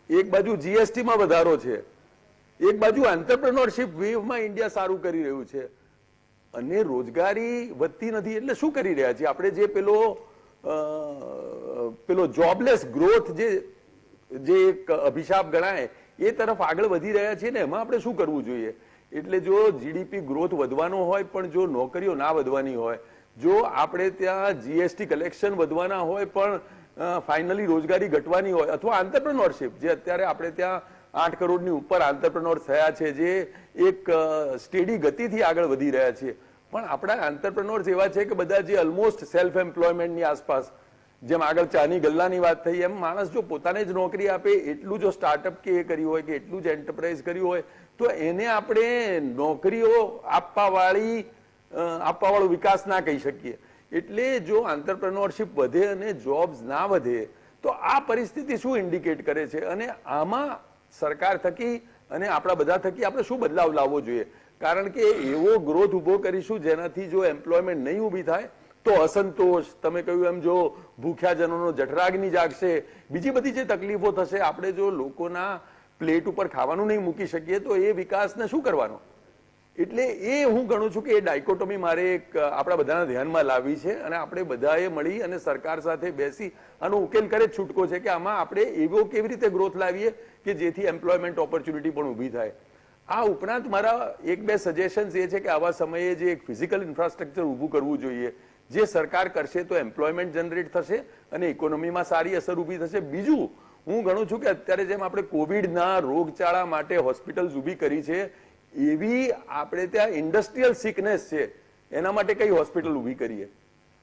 એક બાજુ જીએસટીમાં વધારો છે, એક બાજુ એન્ટરપ્રેન્યોરશિપ વેવમાં ઇન્ડિયા સારું કરી રહ્યું છે અને રોજગારી વધતી નથી. એટલે શું કરી રહ્યા છીએ આપણે? જે પેલો જોબલેસ ગ્રોથ જે એક અભિશાપ ગણાય એ તરફ આગળ વધી રહ્યા છીએ ને, એમાં આપણે શું કરવું જોઈએ? એટલે જો જીડીપી ગ્રોથ વધવાનો હોય પણ જો નોકરીઓ ના વધવાની હોય, જો આપણે ત્યાં જીએસટી કલેક્શન વધવાના હોય પણ ફાઇનલી રોજગારી ઘટવાની હોય, અથવા એન્ટરપ્રેન્યોરશિપ જે અત્યારે આપણે ત્યાં 8 કરોડની ઉપર એન્ટરપ્રેન્યોર થયા છે જે એક સ્ટેડી ગતિથી આગળ વધી રહ્યા છે, પણ આપણા એન્ટરપ્રેન્યોર્સ એવા છે કે બધા જે ઓલમોસ્ટ સેલ્ફ એમ્પ્લોયમેન્ટની આસપાસ, જેમ આગળ ચાની ગલ્લાની વાત થઈ એમ માણસ જો પોતાને જ નોકરી આપે, એટલું જો સ્ટાર્ટઅપ કે એ કર્યું હોય કે એટલું જ એન્ટરપ્રાઇઝ કર્યું હોય તો એને આપણે નોકરીઓ આપવાવાળો વિકાસ ના કહી શકીએ. એટલે જો એન્ટરપ્રેન્યોરશિપ વધે અને જોબ્સ ના વધે તો આ પરિસ્થિતિ શું ઇન્ડિકેટ કરે છે? અને આમાં સરકાર થકી અને આપણા બધા થકી આપણે શું બદલાવ લાવવો જોઈએ? કારણ કે એવો ગ્રોથ ઉભો કરીશું જેનાથી જો એમ્પ્લોયમેન્ટ નહીં ઊભી થાય તો અસંતોષ, તમે કહ્યું એમ જો ભૂખ્યા જનોનો જઠરાગ્નિ જાગશે, બીજી બધી જે તકલીફો થશે, આપણે જો લોકોના પ્લેટ ઉપર ખાવાનું નહીં મૂકી શકીએ તો એ વિકાસને શું કરવાનો? એટલે એ હું ગણું છું કે એ ડાયકોટોમી મારે એક આપણા બધાના ધ્યાનમાં લાવી છે અને આપણે બધાએ મળી અને સરકાર સાથે બેસી આનો ઉકેલ કરે જ છૂટકો છે કે આમાં આપણે એવો કેવી રીતે ગ્રોથ લાવીએ કે જેથી એમ્પ્લોયમેન્ટ ઓપોર્ચ્યુનિટી પણ ઊભી થાય. આ ઉપરાંત મારા 1-2 સજેશન્સ એ છે કે આવા સમયે જે એક ફિઝિકલ ઇન્ફ્રાસ્ટ્રક્ચર ઊભું કરવું જોઈએ, જે સરકાર કરશે તો એમ્પ્લોયમેન્ટ જનરેટ થશે અને ઇકોનોમીમાં સારી અસર ઊભી થશે. બીજું હું ગણું છું કે અત્યારે જેમ આપણે કોવિડના રોગચાળા માટે હોસ્પિટલ્સ ઊભી કરી છે, એવી આપણે ત્યાં ઇન્ડસ્ટ્રીયલ સિકનેસ છે એના માટે કઈ હોસ્પિટલ ઊભી કરીએ?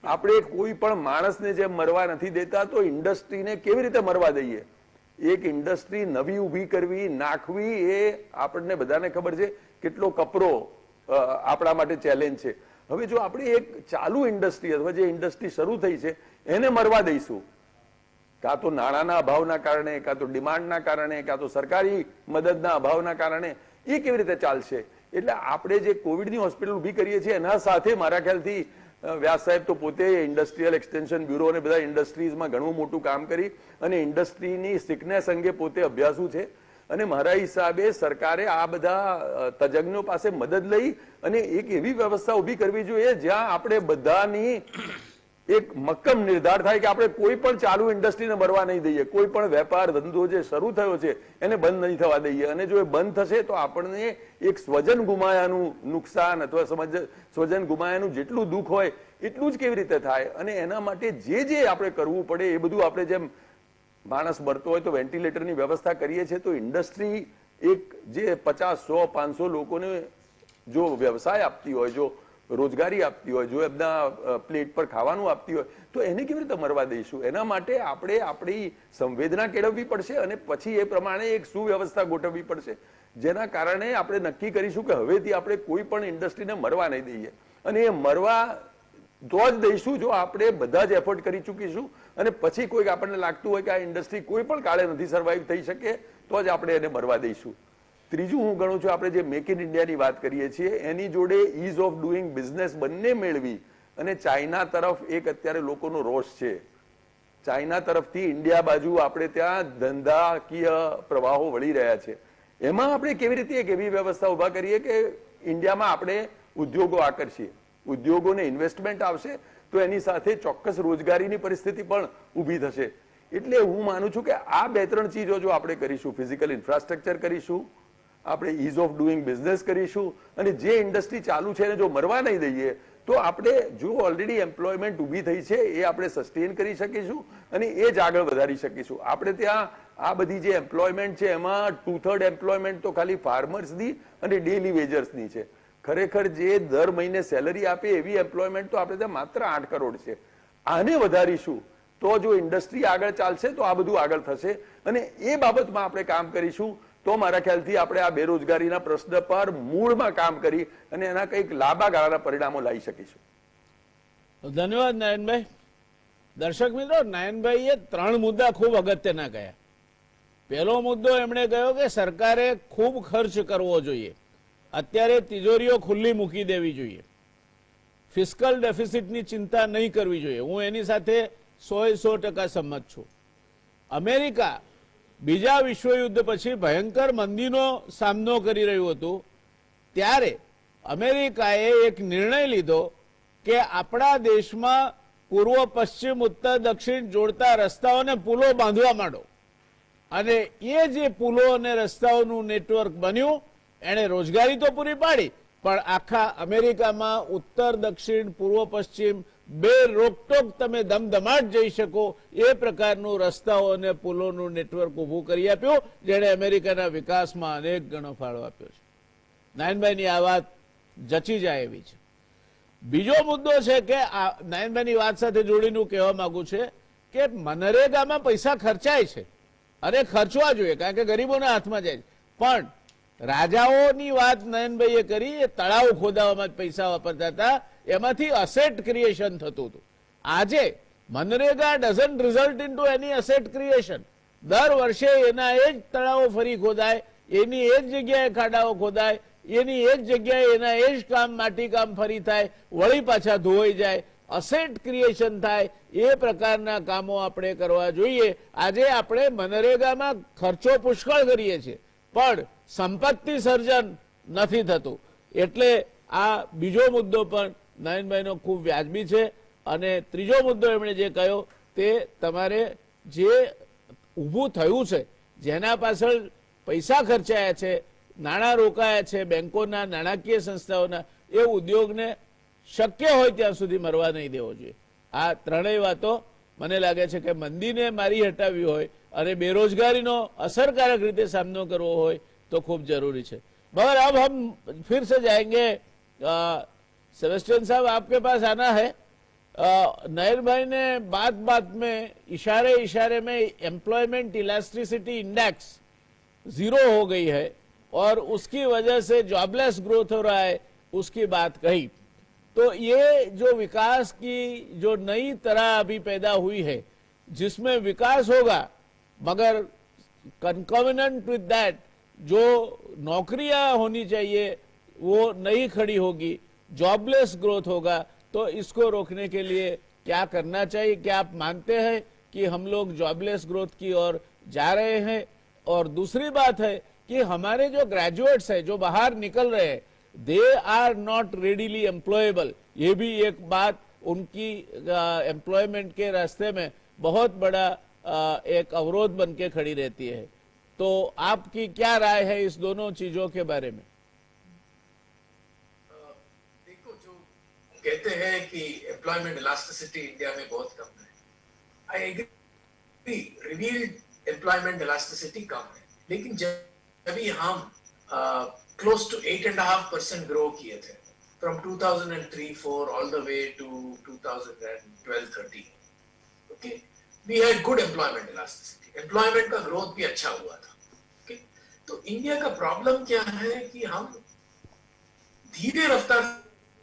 આપણે કોઈ પણ માણસને જેમ મરવા નથી દેતા તો ઇન્ડસ્ટ્રીને કેવી રીતે મરવા દઈએ? એક ઇન્ડસ્ટ્રી નવી ઊભી કરવી, નાખવી, એ આપણને બધાને ખબર છે કેટલો કપરો આપણા માટે ચેલેન્જ છે. હવે જો આપણે એક ચાલુ ઇન્ડસ્ટ્રી અથવા જે ઇન્ડસ્ટ્રી શરૂ થઈ છે એને મરવા દઈશું, કાં તો નાણાંના અભાવના કારણે, કાં તો ડિમાન્ડના કારણે, કાં તો સરકારી મદદના અભાવના કારણે, એ કેવી રીતે ચાલશે? એટલે આપણે જે કોવિડની હોસ્પિટલ ઊભી કરીએ છીએ એના સાથે મારા ખ્યાલથી વ્યાસ સાહેબ તો પોતે ઇન્ડસ્ટ્રીયલ એક્સટેન્શન બ્યુરો અને બધા ઇન્ડસ્ટ્રીઝમાં ઘણું મોટું કામ કરી અને ઇન્ડસ્ટ્રીની સિકનેસ અંગે પોતે અભ્યાસુ છે અને મારા હિસાબે સરકારે આ બધા તજજ્ઞો પાસે મદદ લઈ અને એક એવી વ્યવસ્થા ઊભી કરવી જોઈએ જ્યાં આપણે બધાની એક મક્કમ નિર્ધાર થાય કે આપણે કોઈ પણ ચાલુ ઇન્ડસ્ટ્રીને મરવા નહીં દઈએ, કોઈ પણ વેપાર ધંધો જે શરૂ થયો છે એને બંધ નહીં થવા દઈએ. અને જો એ બંધ થશે તો આપણને એક સ્વજન ગુમાયાનું નુકસાન અથવા સ્વજન ગુમાયાનું જેટલું દુઃખ હોય એટલું જ કેવી રીતે થાય? અને એના માટે જે આપણે કરવું પડે એ બધું આપણે, જેમ માણસ મરતો હોય તો વેન્ટિલેટરની વ્યવસ્થા કરીએ છીએ, તો ઇન્ડસ્ટ્રી એક જે 50, 100, 500 લોકોને જો વ્યવસાય આપતી હોય, જો રોજગારી આપતી હોય, જો એમના પ્લેટ પર ખાવાનું આપતી હોય તો એને કેવી રીતે મરવા દઈશું? એના માટે આપણે આપણી સંવેદના કેળવવી પડશે અને પછી એ પ્રમાણે એક સુવ્યવસ્થા ગોઠવવી પડશે જેના કારણે આપણે નક્કી કરીશું કે હવેથી આપણે કોઈ પણ ઇન્ડસ્ટ્રીને મરવા નહીં દઈએ. અને એ મરવા તો જ દઈશું જો આપણે બધા જ એફર્ટ કરી ચૂકીશું અને પછી કોઈક આપણને લાગતું હોય કે આ ઇન્ડસ્ટ્રી કોઈ પણ કાળે નથી સર્વાઈવ થઈ શકે તો જ આપણે એને મરવા દઈશું. ત્રીજું હું ગણું છું, આપણે જે મેક ઇન ઇન્ડિયાની વાત કરીએ છીએ એની જોડે ઇઝ ઓફ ડુઈંગ બિઝનેસ બંને મેળવી અને ચાઇના તરફ એક અત્યારે લોકોનો રોષ છે. ચાઇના તરફથી ઇન્ડિયા બાજુ આપણે ત્યાં ધંધાકીય પ્રવાહો વળી રહ્યા છે. એમાં આપણે કેવી રીતે એક એવી વ્યવસ્થા ઉભા કરીએ કે ઇન્ડિયામાં આપણે ઉદ્યોગો આકર્ષીએ, ઉદ્યોગોને ઇન્વેસ્ટમેન્ટ આવશે તો એની સાથે ચોક્કસ રોજગારીની પરિસ્થિતિ પણ ઊભી થશે. એટલે હું માનું છું કે આ 2-3 ચીજો જો આપણે કરીશું, ફિઝિકલ ઇન્ફ્રાસ્ટ્રક્ચર કરીશું, આપણે ઇઝ ઓફ ડુઈંગ બિઝનેસ કરીશું અને જે ઇન્ડસ્ટ્રી ચાલુ છે એને જો મરવા નહીં દઈએ તો આપણે જો ઓલરેડી એમ્પ્લોયમેન્ટ ઊભી થઈ છે એ આપણે સસ્ટેન કરી શકીશું અને એ જ આગળ વધારી શકીશું. આપણે ત્યાં આ બધી જે એમ્પ્લોયમેન્ટ છે એમાં 2/3 એમ્પ્લોયમેન્ટ તો ખાલી ફાર્મર્સની અને ડેલી વેજર્સની છે. ખરેખર જે દર મહિને સેલરી આપે એવી એમ્પ્લોયમેન્ટ તો આપણે ત્યાં માત્ર 8 કરોડ છે. આને વધારીશું તો જો ઇન્ડસ્ટ્રી આગળ ચાલશે તો આ બધું આગળ થશે અને એ બાબતમાં આપણે કામ કરીશું તો મારા ખ્યાલથી આપણે આ બેરોજગારીના પ્રશ્ન પર મૂળમાં કામ કરી અને એના કંઈક લાંબા ગાળાના પરિણામો લાવી શકીશું. ધન્યવાદ નયનભાઈ. દર્શક મિત્રો, નયનભાઈએ 3 મુદ્દા ખૂબ અગત્યના કહ્યા. પહેલો મુદ્દો એમણે કહ્યો કે સરકારે ખૂબ ખર્ચ કરવો જોઈએ, અત્યારે તિજોરીઓ ખુલ્લી મૂકી દેવી જોઈએ, ફિસ્કલ ડેફિસિટની ચિંતા નહીં કરવી જોઈએ. હું એની સાથે 100% સંમત છું. અમેરિકા બીજા વિશ્વયુદ્ધ પછી ભયંકર મંદીનો સામનો કરી રહ્યું હતું ત્યારે અમેરિકાએ એક નિર્ણય લીધો કે આપણા દેશમાં પૂર્વ પશ્ચિમ ઉત્તર દક્ષિણ જોડતા રસ્તાઓને પુલો બાંધવા માંડો અને એ જે પુલો અને રસ્તાઓનું નેટવર્ક બન્યું એણે રોજગારી તો પૂરી પાડી પણ આખા અમેરિકામાં ઉત્તર દક્ષિણ પૂર્વ પશ્ચિમ બે રોકટોક તમે ધમધમાટ જઈ શકો એ પ્રકારનું રસ્તાઓ અને પુલોનું નેટવર્ક ઊભું કરી આપ્યું, જેણે અમેરિકાના વિકાસમાં અનેક ગણો ફાળો આપ્યો છે. નયનભાઈની આ વાત જચી જાય એવી છે. બીજો મુદ્દો છે કે નયનભાઈની વાત સાથે જોડીને કહેવા માંગુ છે કે મનરેગામાં પૈસા ખર્ચાય છે અને ખર્ચવા જોઈએ કારણ કે ગરીબોના હાથમાં જાય છે, પણ રાજાઓની વાત નયનભાઈએ કરી, એ તળાવ ખોદાવામાં પૈસા વાપરતા હતા, એમાંથી અસેટ ક્રિએશન થતું હતું. આજે MNREGA doesn't result into any asset creation. દર વર્ષે એના એ જ તળાવો ફરી ખોદાય, એની એ જ જગ્યાએ ખાડાઓ ખોદાય, એની એ જ જગ્યાએ એના એ જ કામ માટી કામ ફરી થાય, વળી પાછા ધોવાઈ જાય, અસેટ ક્રિએશન થાય, એ પ્રકારના કામો આપણે કરવા જોઈએ. આજે આપણે મનરેગામાં ખર્ચો પુષ્કળ કરીએ છીએ પણ સંપત્તિ સર્જન નથી થતું. એટલે આ બીજો મુદ્દો પણ નયનભાઈનો ખૂબ વ્યાજબી છે. અને ત્રીજો મુદ્દો એમણે જે કહ્યો તે તમારે જે ઊભું થયું છે, જેના પાછળ પૈસા ખર્ચાયા છે, નાણાં રોકાયા છે બેંકોના, નાણાકીય સંસ્થાઓના, એ ઉદ્યોગને શક્ય હોય ત્યાં સુધી મરવા નહીં દેવો જોઈએ. આ ત્રણેય વાતો મને લાગે છે કે મંદીને મારી હટાવી હોય અને બેરોજગારીનો असरकारक રીતે સામનો કરવો હોય तो खूब जरूरी है. मगर अब हम फिर से जाएंगे, सेबेस्टियन साहब आपके पास आना है. नयन भाई ने बात बात में इशारे इशारे में एम्प्लॉयमेंट इलास्टिसिटी इंडेक्स 0 हो गई है और उसकी वजह से जॉबलेस ग्रोथ हो रहा है, उसकी बात कही. तो ये जो विकास की जो नई तरह अभी पैदा हुई है जिसमें विकास होगा मगर कंकॉमिनेंट विद दैट जो नौकरियां होनी चाहिए वो नहीं खड़ी होगी, जॉबलेस ग्रोथ होगा. तो इसको रोकने के लिए क्या करना चाहिए? क्या आप मानते हैं कि हम लोग जॉबलेस ग्रोथ की ओर जा रहे हैं? और दूसरी बात है कि हमारे जो ग्रेजुएट्स हैं जो बाहर निकल रहे हैं, they are not readily employable. ये भी एक बात उनकी एम्प्लॉयमेंट के रास्ते में बहुत बड़ा एक अवरोध बन के खड़ी रहती है. तो आपकी क्या राय है इस दोनों चीजों के बारे में? देखो, जो कहते हैं कि एम्प्लॉयमेंट इलास्टिसिटी इंडिया में बहुत कम है, I agree, revealed employment elasticity कम है, लेकिन जब हम क्लोज टू 8.5% ग्रो किए थे from 2003-4 all the way to 2012-13, okay, we had good employment elasticity, employment का ग्रोथ भी अच्छा हुआ था. ओके, तो इंडिया का प्रॉब्लम क्या है कि हम धीरे रफ्तार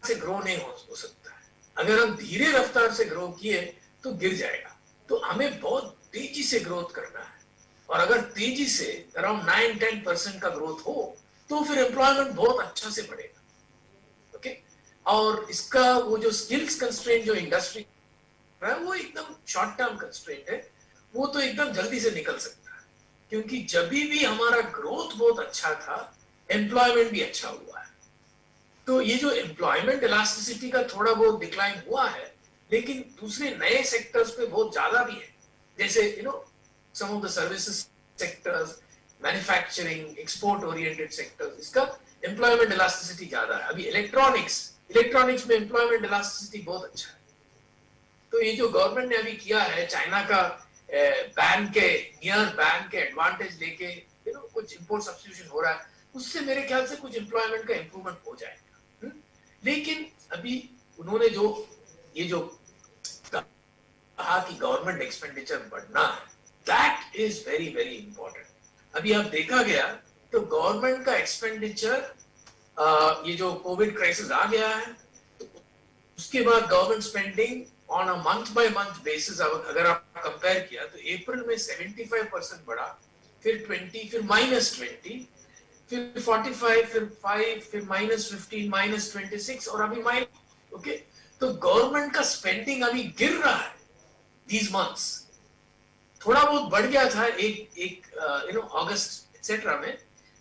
से ग्रो नहीं हो सकता है. अगर हम धीरे रफ्तार से ग्रो किए तो गिर जाएगा। तो हमें बहुत तेजी से ग्रोथ करना है, और अगर तेजी से अराउंड 9-10% का ग्रोथ हो तो फिर एम्प्लॉयमेंट बहुत अच्छा से बढ़ेगा। ओके, और इसका वो जो स्किल्स कंस्ट्रेंट जो इंडस्ट्री है वो एकदम शॉर्ट टर्म कंस्ट्रेंट है, वो तो एकदम जल्दी से निकल सकता है, क्योंकि जब भी हमारा ग्रोथ बहुत अच्छा था एम्प्लॉयमेंट भी अच्छा हुआ है। तो ये जो एम्प्लॉयमेंट इलास्टिसिटी का थोड़ा बहुत डिक्लाइन हुआ है, लेकिन दूसरे नए सेक्टर्स पे बहुत ज्यादा भी है, जैसे some of the services sectors, manufacturing, export oriented sectors, इसका एम्प्लॉयमेंट इलास्टिसिटी ज्यादा है। अभी इलेक्ट्रॉनिक्स में एम्प्लॉयमेंट इलास्टिसिटी बहुत अच्छा है। तो ये जो गवर्नमेंट ने अभी किया है, चाइना का नियर बैन के एडवांटेज लेके कुछ इंपोर्ट सब्स्टिट्यूशन हो रहा है, उससे मेरे ख्याल से कुछ एम्प्लॉयमेंट का इंप्रूवमेंट हो जाएगा। लेकिन अभी उन्होंने ये जो कहा कि गवर्नमेंट एक्सपेंडिचर बढ़ना है, that is very very important. अभी आप देखा गया तो गवर्नमेंट का एक्सपेंडिचर, ये जो कोविड क्राइसिस आ गया है, तो उसके बाद government spending on a month by month basis अगर आप कंपेयर किया तो अप्रैल में 75% बढ़ा, फिर 20, फिर -20, फिर 45, फिर 5, फिर -15, -26 और अभी माइनस। ओके, तो गवर्नमेंट का स्पेंडिंग अभी गिर रहा है दीज मंथ्स। थोड़ा बहुत बढ़ गया था एक अगस्त एक्सेट्रा में,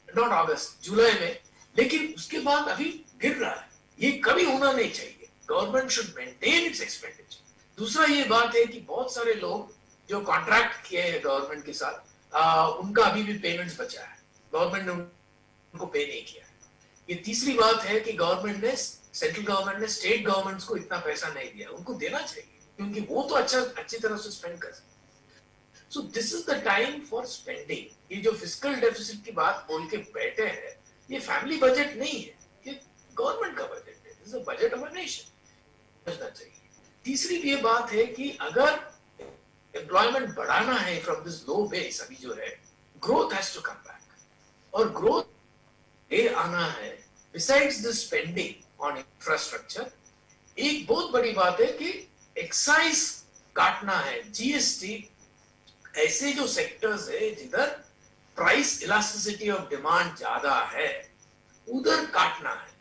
नॉट अगस्त, जुलाई में, लेकिन उसके बाद अभी गिर रहा है। ये कभी होना नहीं चाहिए। Government should maintain its expenditure. दूसरा ये बात है कि बहुत सारे लोग जो कॉन्ट्रैक्ट किए हैं गवर्नमेंट के साथ, उनका अभी भी पेमेंट्स बचा है, गवर्नमेंट ने उनको पे नहीं किया है। ये तीसरी बात है कि सेंट्रल गवर्नमेंट ने स्टेट गवर्नमेंट्स को इतना पैसा नहीं दिया, उनको देना चाहिए, क्योंकि वो तो अच्छी तरह से स्पेंड कर सकते। So this is the time for spending. ये जो फिस्कल डेफिसिट की बात बोल के बैठे हैं, ये फैमिली बजट नहीं है, ये गवर्नमेंट का बजट है, this is a budget of a nation. समझना चाहिए। तीसरी ये बात है कि अगर एम्प्लॉयमेंट बढ़ाना है फ्रॉम दिस लो बेस अभी जो है, growth has to come back, और ग्रोथ ये आना है besides the spending on infrastructure. एक बहुत बड़ी बात है कि एक्साइज काटना है, जीएसटी, ऐसे जो सेक्टर्स है जिधर प्राइस इलास्टिसिटी ऑफ डिमांड ज्यादा है उधर काटना है।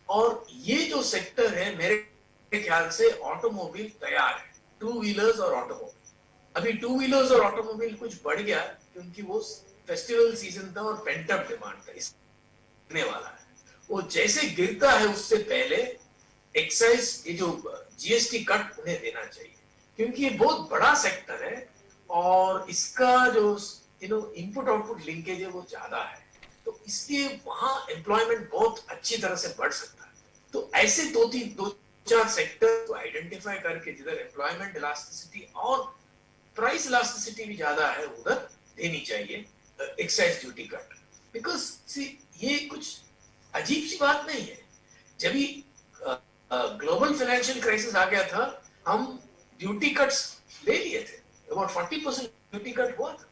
और ये जो सेक्टर है मेरे ख्याल से ऑटोमोबाइल तैयार है, टू व्हीलर्स और ऑटोमोबाइल। अभी टू व्हीलर्स और ऑटोमोबाइल कुछ बढ़ गया क्योंकि वो फेस्टिवल सीजन था और पेंट अप डिमांड था, इसने वाला है। वो जैसे गिरता है उससे पहले एक्साइज, ये जो जीएसटी कट उन्हें देना चाहिए, क्योंकि ये बहुत बड़ा सेक्टर है और इसका जो इनपुट आउटपुट लिंकेज है वो ज्यादा है, तो इसलिए वहां एम्प्लॉयमेंट बहुत अच्छी तरह से बढ़ सकता है। तो ऐसे दो चार सेक्टर को आइडेंटिफाई करके जिधर एम्प्लॉयमेंट इलास्टिसिटी और प्राइस इलास्टिसिटी भी ज्यादा है उधर देनी चाहिए एक्साइज ड्यूटी कट। बिकॉज सी ये कुछ अजीब सी बात नहीं है। जब भी ग्लोबल फाइनेंशियल क्राइसिस आ गया था, हम ड्यूटी कट्स ले लिए थे, अबाउट 40% ड्यूटी कट हुआ था।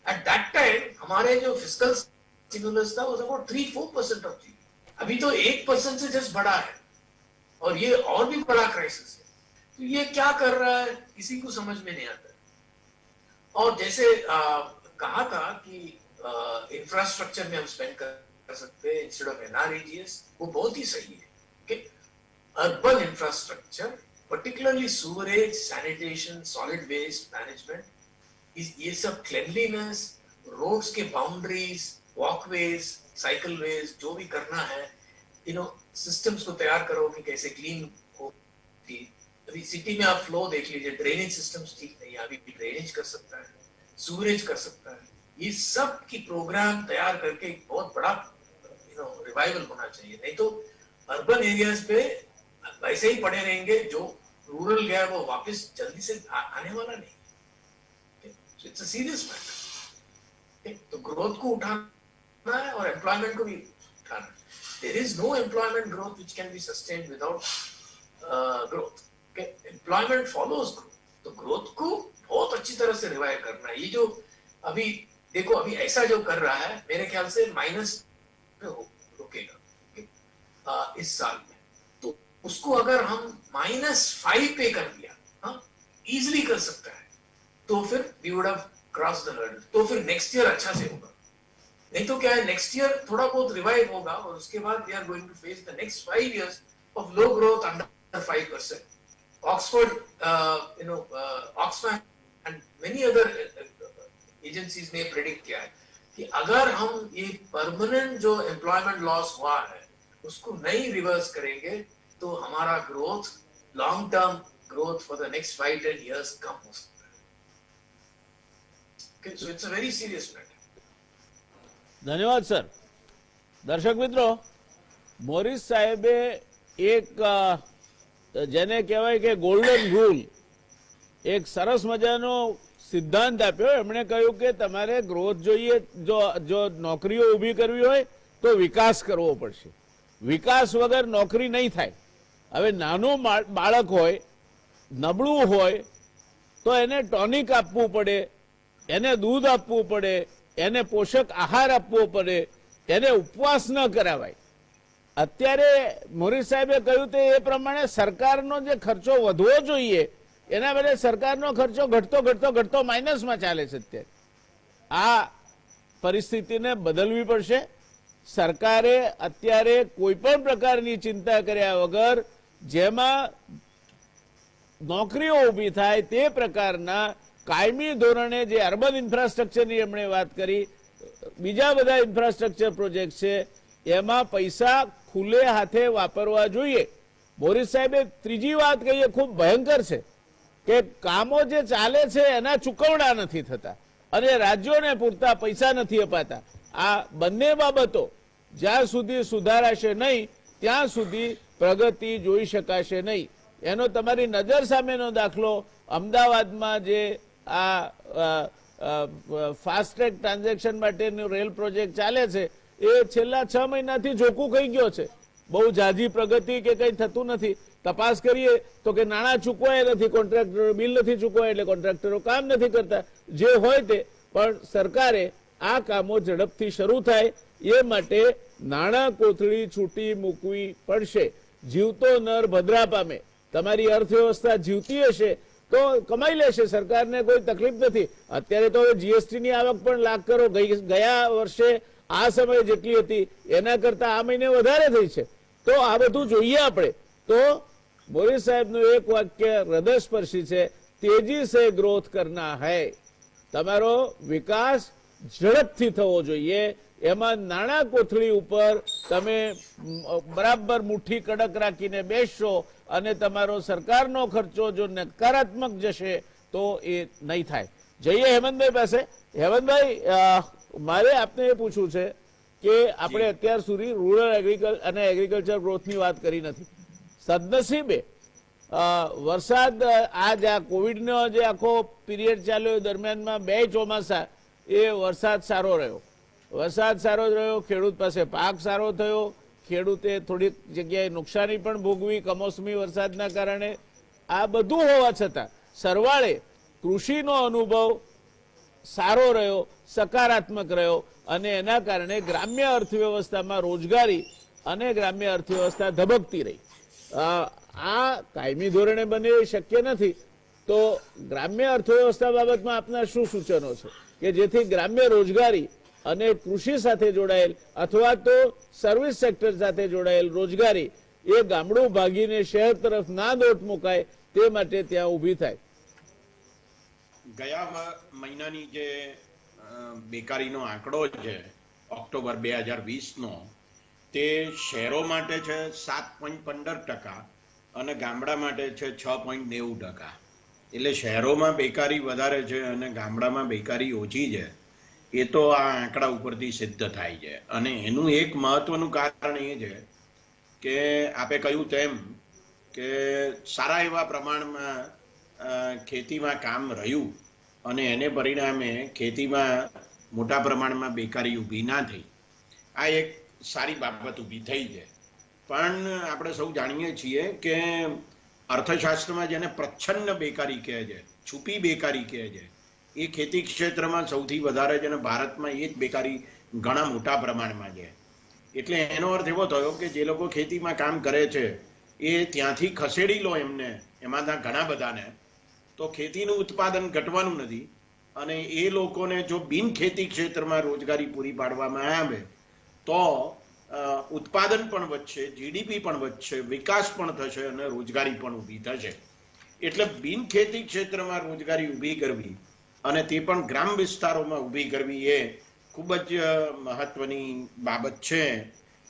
एट दैट टाइम हमारे जो फिस्कल स्टिमुलस था वाज अबाउट 3-4% ऑफ जीडीपी। अभी तो 1% से जस्ट बढ़ा है, और ये और भी बड़ा क्राइसिस है। तो ये क्या कर रहा है किसी को समझ में नहीं आता। और जैसे कहा था कि इंफ्रास्ट्रक्चर में हम स्पेंड कर सकते हैं इंस्टेड ऑफ एनआरईजीएस, वो बहुत ही सही है। Urban infrastructure, particularly sewerage, sanitation, solid waste management, ये सब क्लेनलीनेस, रोड्स के बाउंड्रीज, वॉकवेज, साइकिलवेज, जो भी करना है, सिस्टम्स को तैयार करो कि कैसे क्लीन हो। अभी सिटी में आप फ्लो देख लीजिए, ड्रेनेज सिस्टम्स ठीक नहीं है, अभी ड्रेनेज कर सकता है, सूरेज कर सकता है। ये सब की प्रोग्राम तैयार करके एक बहुत बड़ा रिवाइवल होना चाहिए। नहीं तो अर्बन एरियाज पे वैसे ही पड़े रहेंगे, जो रूरल गया वो वापस जल्दी से आने वाला नहीं। It's a serious matter. तो ग्रोथ को उठाना है और एम्प्लॉयमेंट को भी उठाना है। There is no employment growth which can be sustained without growth. Okay? Employment follows growth. तो growth को बहुत अच्छी तरह से रिवाइव करना है। ये जो अभी देखो, अभी ऐसा जो कर रहा है मेरे ख्याल से माइनस रुकेगा इस साल में। तो उसको अगर हम -5 पे कर दिया, हाँ इजिली कर सकता है, तो फिर we would have cross the hurdle, तो फिर नेक्स्ट ईयर अच्छा से होगा। नहीं तो क्या है, नेक्स्ट ईयर थोड़ा बहुत रिवाइव होगा और उसके बाद we are going to face the next 5 years of low growth under 5%. Oxford, Oxfam and many other agencies ने प्रेडिक्ट किया है कि अगर हम ये परमानेंट जो एम्प्लॉयमेंट लॉस हुआ है उसको नहीं रिवर्स करेंगे तो हमारा growth, long term growth for the next 5-10 years कम हो सकता है. Okay, so it's a very serious matter. ધન્યવાદ સર. દર્શક મિત્રો, મોરિસ સાહેબે એક જેને કહેવાય કે ગોલ્ડન રૂલ, એક સરસ મજાનો સિદ્ધાંત આપ્યો. એમણે કહ્યું કે તમારે ગ્રોથ જોઈએ, જો નોકરીઓ ઊભી કરવી હોય તો વિકાસ કરવો પડશે. વિકાસ વગર નોકરી નહીં થાય. હવે નાનું બાળક હોય, નબળું હોય તો એને ટોનિક આપવું પડે, એને દૂધ આપવું પડે, એને પોષક આહાર આપવો પડે, એને ઉપવાસ ન કરાવાય. અત્યારે મોરી સાહેબે કહ્યું તે એ પ્રમાણે સરકારનો જે ખર્ચો વધવો જોઈએ એના બદલે સરકારનો ખર્ચો ઘટતો માઇનસમાં ચાલે છે. અત્યારે આ પરિસ્થિતિને બદલવી પડશે. સરકારે અત્યારે કોઈ પણ પ્રકારની ચિંતા કર્યા વગર જેમાં નોકરીઓ ઊભી થાય તે પ્રકારના કાયમી ધોરણે જે અર્બન ઇન્ફ્રાસ્ટ્રક્ચરની એમણે વાત કરી, બીજા બધા ઇન્ફ્રાસ્ટ્રક્ચર પ્રોજેક્ટ છે, એમાં પૈસા ખુલ્લે હાથે વાપરવા જોઈએ. મોરી સાહેબે ત્રીજી વાત કહી, ખૂબ ભયંકર છે કે કામો જે ચાલે છે એના ચૂકવણા નથી થતા અને રાજ્યોને પૂરતા પૈસા નથી અપાતા. આ બંને બાબતો જ્યાં સુધી સુધારાશે નહીં ત્યાં સુધી પ્રગતિ જોઈ શકાશે નહીં. એનો તમારી નજર સામેનો દાખલો અમદાવાદમાં જે આ ફાસ્ટ ટ્રેક ટ્રાન્ઝેક્શન માટેનો રેલ પ્રોજેક્ટ ચાલે છે એ છેલ્લા 6 મહિનાથી ઝોકું કહી ગયો છે. બહુ ઝાઝી પ્રગતિ કે કંઈ થતું નથી. તપાસ કરીએ તો કે નાણાં ચૂકવાય નથી, કોન્ટ્રાક્ટરો બિલ નથી ચૂકવાય એટલે કોન્ટ્રાક્ટરો કામ નથી કરતા. જે હોય તે, પણ સરકારે આ કામો ઝડપથી શરૂ થાય એ માટે નાણાં કોથળી છૂટી મૂકવી પડશે. જીવતો નર ભદ્રા પામે. તમારી અર્થવ્યવસ્થા જીવતી હશે તો કમાઈ લેશે, સરકારને કોઈ તકલીફ નથી. અત્યારે તો જીએસટીની આવક પણ લાખ કરોડ, ગયા વર્ષે આ સમયે જેટલી હતી એના કરતા આ મહિને વધારે થઈ છે. તો આ બધું જોઈએ આપણે. તો મોરી સાહેબનું એક વાક્ય હૃદયસ્પર્શી છે, તેજી સે ગ્રોથ કરના હૈ. તમારો વિકાસ ઝડપથી થવો જોઈએ. એમાં નાણાં કોથળી ઉપર તમે બરાબર મુઠ્ઠી કડક રાખીને બેસશો અને તમારો સરકારનો ખર્ચો જો નકારાત્મક જશે તો એ નહીં થાય. જઈએ હેમંતભાઈ પાસે. હેમંતભાઈ, મારે આપને એ પૂછવું છે કે આપણે અત્યાર સુધી રૂરલ અને એગ્રીકલ્ચર ગ્રોથની વાત કરી નથી. સદનસીબે વરસાદ, આ કોવિડનો જે આખો પીરિયડ ચાલ્યો દરમિયાનમાં 2 ચોમાસા એ વરસાદ સારો રહ્યો. ખેડૂત પાસે પાક સારો થયો. ખેડૂતે થોડીક જગ્યાએ નુકસાની પણ ભોગવી કમોસમી વરસાદના કારણે. આ બધું હોવા છતાં સરવાળે કૃષિનો અનુભવ સારો રહ્યો, સકારાત્મક રહ્યો અને એના કારણે ગ્રામ્ય અર્થવ્યવસ્થામાં રોજગારી અને ગ્રામ્ય અર્થવ્યવસ્થા ધબકતી રહી. આ કાયમી ધોરણે બને એ શક્ય નથી. તો ગ્રામ્ય અર્થવ્યવસ્થા બાબતમાં આપના શું સૂચનો છે કે જેથી ગ્રામ્ય રોજગારી અને કૃષિ સાથે જોડાયેલ અથવા તો સર્વિસ સેક્ટર સાથે જોડાયેલ રોજગારી એ ગામડું ભાગીને શહેર તરફ ના દોટ મુકાય તે માટે ત્યાં ઊભી થાય? ગયા મહિનાની જે બેકારીનો આંકડો છે ઓક્ટોબર 2020નો, તે શહેરો માટે છે 7.15% અને ગામડા માટે છે 6.90%. એટલે શહેરોમાં બેકારી વધારે છે અને ગામડામાં બેકારી ઓછી છે. એ તો આ આંકડા ઉપરથી સિદ્ધ થાય છે. અને એનું એક મહત્વનું કારણ એ છે કે આપે કહ્યું તેમ કે સારા એવા પ્રમાણમાં ખેતીમાં કામ રહ્યું અને એને પરિણામે ખેતીમાં મોટા પ્રમાણમાં બેકારી ઊભી ના થઈ. આ એક સારી બાબત ઊભી થઈ છે. પણ આપણે સૌ જાણીએ છીએ કે અર્થશાસ્ત્રમાં જેને પ્રચ્છન્ન બેકારી કહે છે, છુપી બેકારી કહે છે, એ ખેતી ક્ષેત્રમાં સૌથી વધારે છે અને ભારતમાં એ જ બેકારી ઘણા મોટા પ્રમાણમાં છે. એટલે એનો અર્થ એવો થયો કે જે લોકો ખેતીમાં કામ કરે છે એ ત્યાંથી ખસેડી લો એમને, એમાંના ઘણા બધાને, તો ખેતીનું ઉત્પાદન ઘટવાનું નથી. અને એ લોકોને જો બિન ખેતી ક્ષેત્રમાં રોજગારી પૂરી પાડવામાં આવે તો ઉત્પાદન પણ વધશે, જીડીપી પણ વધશે, વિકાસ પણ થશે અને રોજગારી પણ ઊભી થશે. એટલે બિન ખેતી ક્ષેત્રમાં રોજગારી ઊભી કરવી અને તે પણ ગ્રામ વિસ્તારોમાં ઊભી કરવી એ ખૂબ જ મહત્વની બાબત છે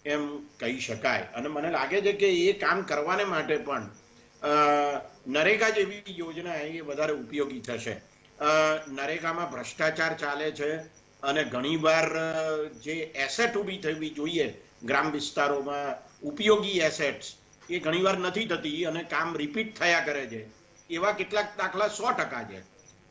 એમ કહી શકાય. અને મને લાગે છે કે એ કામ કરવાને માટે પણ નરેગા જેવી યોજના એ વધારે ઉપયોગી થશે. નરેગામાં ભ્રષ્ટાચાર ચાલે છે અને ઘણીવાર જે એસેટ ઊભી થવી જોઈએ ગ્રામ વિસ્તારોમાં, ઉપયોગી એસેટ્સ, એ ઘણીવાર નથી થતી અને કામ રિપીટ થયા કરે છે. એવા કેટલાક દાખલા 100% છે,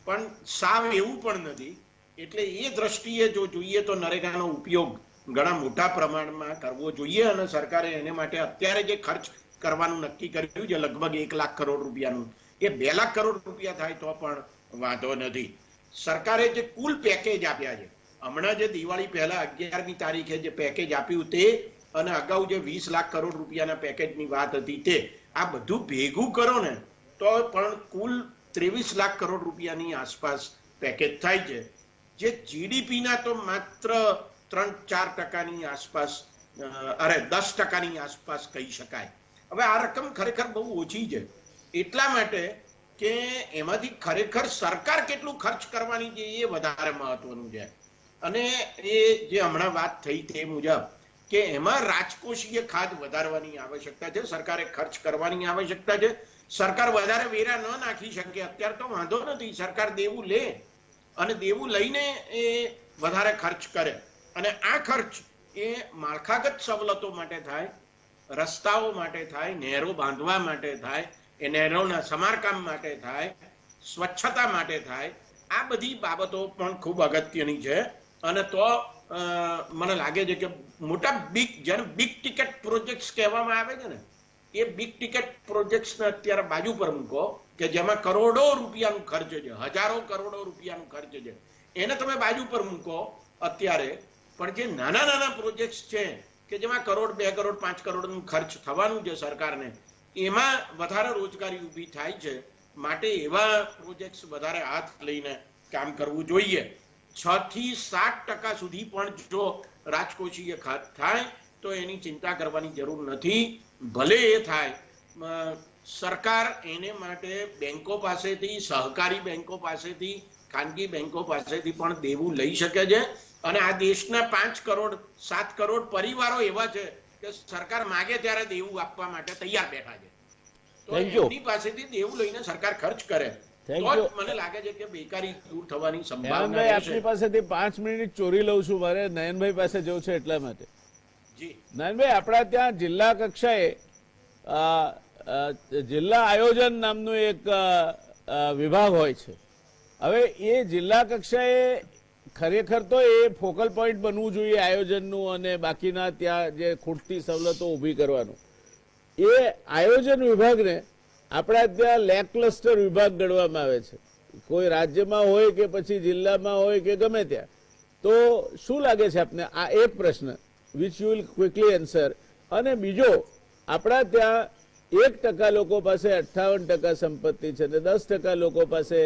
પણ સાવ એવું પણ નથી. એટલે એ દ્રષ્ટિએ જો જોઈએ તો નરેગાનો ઉપયોગ ઘણા મોટા પ્રમાણમાં કરવો જોઈએ અને સરકારે એને માટે અત્યારે જે ખર્ચ કરવાનું નક્કી કર્યું છે લગભગ 1 લાખ કરોડ રૂપિયાનું, એ 2 લાખ કરોડ રૂપિયા થાય તો પણ વાંધો નથી. સરકારે જે કુલ પેકેજ આપ્યા છે, હમણાં જે દિવાળી પહેલા 11મી તારીખે જે પેકેજ આપ્યું તે અને અગાઉ જે 20 લાખ કરોડ રૂપિયાના પેકેજની વાત હતી તે, આ બધું ભેગું કરો ને તો પણ કુલ 23 લાખ કરોડ રૂપિયાની આસપાસ પેકેજ થાય છે, જે જીડીપીના તો માત્ર 3-4%ની આસપાસ, અરે 10%ની આસપાસ કહી શકાય. હવે આ રકમ ખરેખર બહુ ઓછી છે, એટલા માટે કે એમાંથી ખરેખર સરકાર કેટલું ખર્ચ કરવાની છે એ વધારે મહત્વનું છે. અને એ જે હમણાં વાત થઈ તે મુજબ કે એમાં રાજકોષીય ખાધ વધારવાની આવશ્યકતા છે, સરકારે ખર્ચ કરવાની આવશ્યકતા છે. સરકાર વધારે વેરા ન નાખી શકે અત્યારે તો વાંધો નથી, સરકાર દેવું લે અને દેવું લઈને એ વધારે ખર્ચ કરે અને આ ખર્ચ એ માળખાગત સવલતો માટે થાય, રસ્તાઓ માટે થાય, નહેરો બાંધવા માટે થાય, એ નહેરોના સમારકામ માટે થાય, સ્વચ્છતા માટે થાય. આ બધી બાબતો પણ ખૂબ અગત્યની છે. અને તો મને લાગે છે કે મોટા જેને બિગ ટિકિટ પ્રોજેક્ટ્સ કહેવામાં આવે છે ને, એ બિગ ટિકિટ પ્રોજેક્ટ્સને અત્યારે બાજુ પર મૂકો કે જેમાં કરોડો રૂપિયાનું ખર્ચ છે, હજારો કરોડો રૂપિયાનું ખર્ચ છે, એને તમે બાજુ પર મૂકો અત્યારે. પણ જે નાના નાના પ્રોજેક્ટ્સ છે કે જેમાં કરોડ, 2 કરોડ, 5 કરોડનું ખર્ચ થવાનું છે સરકારને, એમાં વધારે રોજગારી ઊભી થાય છે. માટે એવા પ્રોજેક્ટ્સ વધારે હાથ લઈને કામ કરવું જોઈએ. 6-7% સુધી પણ જો રાજકોષીય ખાત થાય તો એની ચિંતા કરવાની જરૂર નથી. ભલે એ થાય, સરકાર એને માટે બેંકો પાસેથી, સહકારી બેંકો પાસેથી, ખાનગી બેંકો પાસેથી પણ દેવું લઈ શકે છે. અને આ દેશના 5 કરોડ 7 કરોડ પરિવારો એવા છે કે સરકાર માગે ત્યારે દેવું આપવા માટે તૈયાર બેઠા છે. તો એમની પાસેથી દેવું લઈને સરકાર ખર્ચ કરે તો જ મને લાગે છે કે બેકારી દૂર થવાની સંભાવના છે. આપની પાસેથી 5 મિનિટ ચોરી લઉં છું, મારે નયનભાઈ પાસે જવું છે એટલા માટે. જી નયનભાઈ, આપણા ત્યાં જિલ્લા કક્ષાએ જિલ્લા આયોજન નામનું એક વિભાગ હોય છે. હવે એ જિલ્લા કક્ષાએ ખરેખર તો એ ફોકલ પોઈન્ટ બનવું જોઈએ આયોજનનું અને બાકીના ત્યાં જે ખૂટતી સવલતો ઊભી કરવાનું. એ આયોજન વિભાગને આપણા ત્યાં લેકલસ્ટર વિભાગ ગણવામાં આવે છે, કોઈ રાજ્યમાં હોય કે પછી જિલ્લામાં હોય કે ગમે ત્યાં. તો શું લાગે છે આપને? આ એક પ્રશ્ન which you will quickly answer. અને બીજો, આપણા ત્યાં 1% લોકો પાસે 58% સંપત્તિ છે અને 10% લોકો પાસે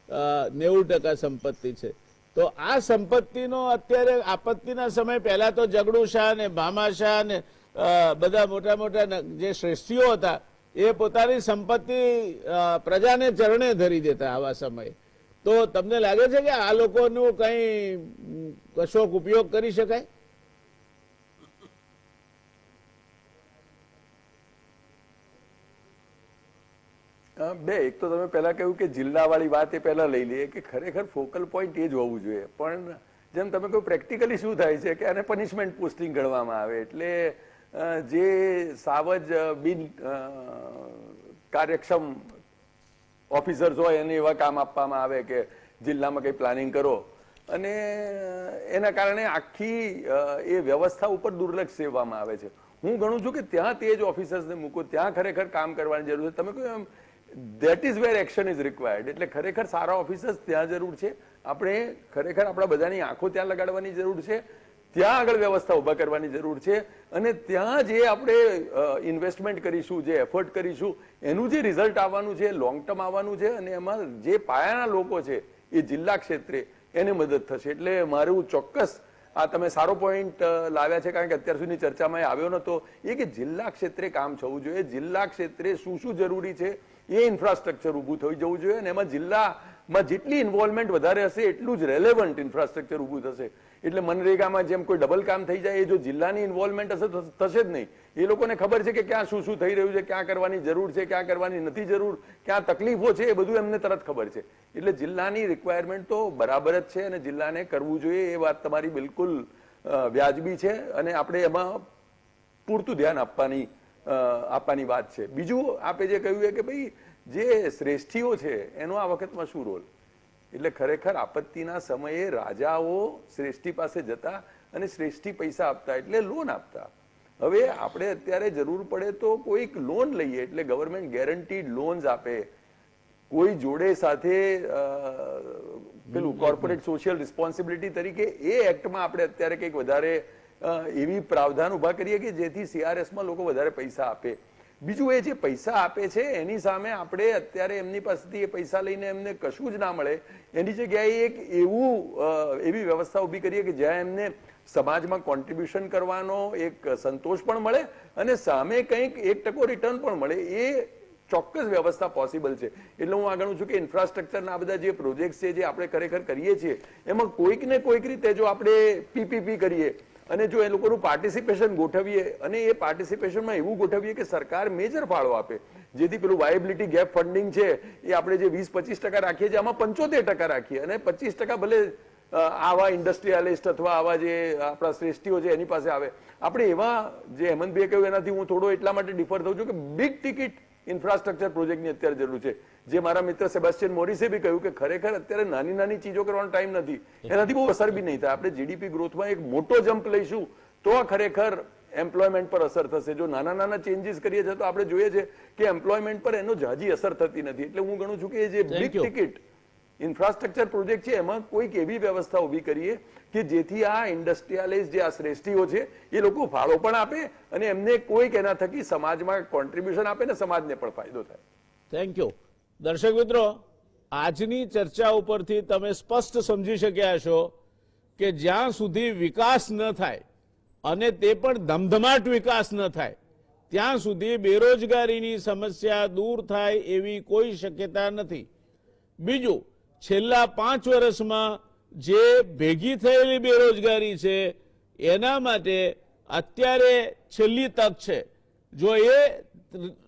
90% સંપત્તિ છે. તો આ સંપત્તિનો અત્યારે આપત્તિના સમય પહેલા તો જગડુ શાહ ને ભામા શાહ ને બધા મોટા મોટા જે શ્રેષ્ઠીઓ હતા એ પોતાની સંપત્તિ પ્રજાને ચરણે ધરી દેતા આવા સમયે. તો તમને લાગે છે કે આ લોકોનું કઈ કશોક ઉપયોગ કરી શકાય? એક તો તમે પહેલા કહ્યું કે જિલ્લાવાળી વાત એ પહેલા લઈ લઈએ કે ખરેખર ફોકલ પોઈન્ટ એ જ હોવું જોઈએ. પણ જેમ તમે કહ્યું પ્રેક્ટિકલી શું થાય છે કે આને પનિશમેન્ટ પોસ્ટિંગ ગણવામાં આવે, એટલે જે સાવજ બિન કાર્યક્ષમ ઓફિસર્સ હોય એને એવા કામ આપવામાં આવે કે જિલ્લામાં કંઈ પ્લાનિંગ કરો, અને એના કારણે આખી એ વ્યવસ્થા ઉપર દુર્લક્ષ સેવવામાં આવે છે. હું ગણું છું કે ત્યાં તે જ ઓફિસર્સને મૂકો, ત્યાં ખરેખર કામ કરવાની જરૂર છે. તમે કહ્યું એમ that is where action is required. એટલે ખરેખર સારા ઓફિસર્સ ત્યાં જરૂર છે. આપણે ખરેખર આપણા બધાની આંખો ત્યાં લગાડવાની જરૂર છે. ત્યાં આગળ વ્યવસ્થા ઉભા કરવાની જરૂર છે અને ત્યાં જે આપણે ઇન્વેસ્ટમેન્ટ કરીશું, જે એફર્ટ કરીશું, એનું જે રિઝલ્ટ આવવાનું છે, લોંગ ટર્મ આવવાનું છે અને એમાં જે પાયાના લોકો છે એ જિલ્લા ક્ષેત્રે એને મદદ થશે. એટલે મારું ચોક્કસ આ તમે સારો પોઈન્ટ લાવ્યા છે, કારણ કે અત્યાર સુધી ચર્ચામાં આવ્યો નતો, એ કે જિલ્લા ક્ષેત્રે કામ થવું જોઈએ. જિલ્લા ક્ષેત્રે શું શું જરૂરી છે એ ઇન્ફ્રાસ્ટ્રક્ચર ઊભું થઈ જવું જોઈએ અને એમાં જિલ્લામાં જેટલી ઇન્વોલ્વમેન્ટ વધારે હશે એટલું જ રેલેવન્ટ ઇન્ફ્રાસ્ટ્રક્ચર ઊભું થશે. એટલે મનરેગામાં જેમ કોઈ ડબલ કામ થઈ જાય, એ જો જિલ્લાની ઇન્વોલ્વમેન્ટ હશે તો થશે જ નહીં. એ લોકોને ખબર છે કે ક્યાં શું શું થઈ રહ્યું છે, ક્યાં કરવાની જરૂર છે, ક્યાં કરવાની નથી જરૂર, ક્યાં તકલીફો છે, એ બધું એમને તરત ખબર છે. એટલે જિલ્લાની રિક્વાયરમેન્ટ તો બરાબર જ છે અને જિલ્લાને કરવું જોઈએ, એ વાત તમારી બિલકુલ વ્યાજબી છે અને આપણે એમાં પૂરતું ધ્યાન આપવાની વાત છે. બીજું આપે જે કહ્યું છે કે ભાઈ જે શ્રેષ્ઠીઓ છે એનો આ વખતમાં શું રોલ? એટલે ખરેખર આપત્તિના સમયે રાજાઓ શ્રેષ્ઠી પાસે જતા અને શ્રેષ્ઠી પૈસા આપતા, એટલે લોન આપતા. હવે આપણે અત્યારે જરૂર પડે તો કોઈક લોન લઈએ, એટલે ગવર્મેન્ટ ગેરંટીડ લોન્સ આપે, કોઈ જોડે સાથે પેલું કોર્પોરેટ સોશિયલ રિસ્પોન્સિબિલિટી તરીકે એ એક્ટમાં આપણે અત્યારે કંઈક વધારે એવી પ્રાવધાન ઉભા કરીએ કે જેથી સીઆરએસમાં લોકો વધારે પૈસા આપે. બીજું એ જે પૈસા આપે છે એની સામે આપણે અત્યારે એમની પાસેથી એ પૈસા લઈને એમને કશું જ ના મળે, એની જગ્યાએ એક એવી વ્યવસ્થા ઊભી કરીએ કે જ્યાં એમને સમાજમાં કોન્ટ્રીબ્યુશન કરવાનો એક સંતોષ પણ મળે અને સામે કંઈક 1% રિટર્ન પણ મળે. એ ચોક્કસ વ્યવસ્થા પોસિબલ છે. એટલે હું આ ગણું છું કે ઇન્ફ્રાસ્ટ્રક્ચરના આ બધા જે પ્રોજેક્ટ છે જે આપણે ખરેખર કરીએ છીએ એમાં કોઈક ને કોઈક રીતે જો આપણે પીપીપી કરીએ અને જો એ લોકોનું પાર્ટિસિપેશન ગોઠવીએ અને એ પાર્ટિસિપેશનમાં એવું ગોઠવીએ કે સરકાર મેજર ફાળો આપે, જેથી પેલું વાયબિલિટી ગેપ ફંડિંગ છે એ આપણે જે 20-25% રાખીએ છીએ આમાં 75% રાખીએ અને 25% ભલે આવા ઇન્ડસ્ટ્રીયાલિસ્ટ અથવા આવા જે આપણા શ્રેષ્ઠીઓ છે એની પાસે આવે. આપણે એવા જે હેમંતભાઈએ કહ્યું એનાથી હું થોડો એટલા માટે ડિફર થઉં છું કે બિગ ટિકિટ ઇન્ફ્રાસ્ટ્રક્ચર પ્રોજેક્ટની અત્યારે જરૂર છે. જે મારા મિત્ર સેબેસ્ટિયન મોરિસે બી કહ્યું કે ખરેખર અત્યારે નાની નાની ચીજો કરવાનો ટાઈમ નથી, એનાથી બહુ અસર બી નહીં થાય. આપણે જીડીપી ગ્રોથમાં એક મોટો જમ્પ લઈશું તો ખરેખર એમ્પ્લોયમેન્ટ પર અસર થશે. જો નાના નાના ચેન્જીસ કરીએ છીએ તો આપણે જોઈએ છે કે એમ્પ્લોયમેન્ટ પર એનો જાજી અસર થતી નથી. એટલે હું ગણું છું કે જે બિગ ટિકિટ ઇન્ફ્રાસ્ટ્રક્ચર પ્રોજેક્ટ છે એમાં કોઈક એવી વ્યવસ્થા ઉભી કરીએ કે જેથી આ ઇન્ડસ્ટ્રીયાલિસ્ટ જે આ શ્રેષ્ઠીઓ છે એ લોકો ફાળો પણ આપે અને એમને કોઈક એના થકી સમાજમાં કોન્ટ્રીબ્યુશન આપે ને સમાજને પણ ફાયદો થાય. Thank you. દર્શક મિત્રો, આજની ચર્ચા ઉપરથી તમે સ્પષ્ટ સમજી શક્યા છો કે જ્યાં સુધી વિકાસ ન થાય અને તે પણ ધમધમાટ વિકાસ ન થાય ત્યાં સુધી બેરોજગારીની સમસ્યા દૂર થાય એવી કોઈ શક્યતા નથી. બીજું, છેલ્લા 5 વર્ષમાં જે ભેગી થયેલી બેરોજગારી છે એના માટે અત્યારે છેલ્લી તક છે. જો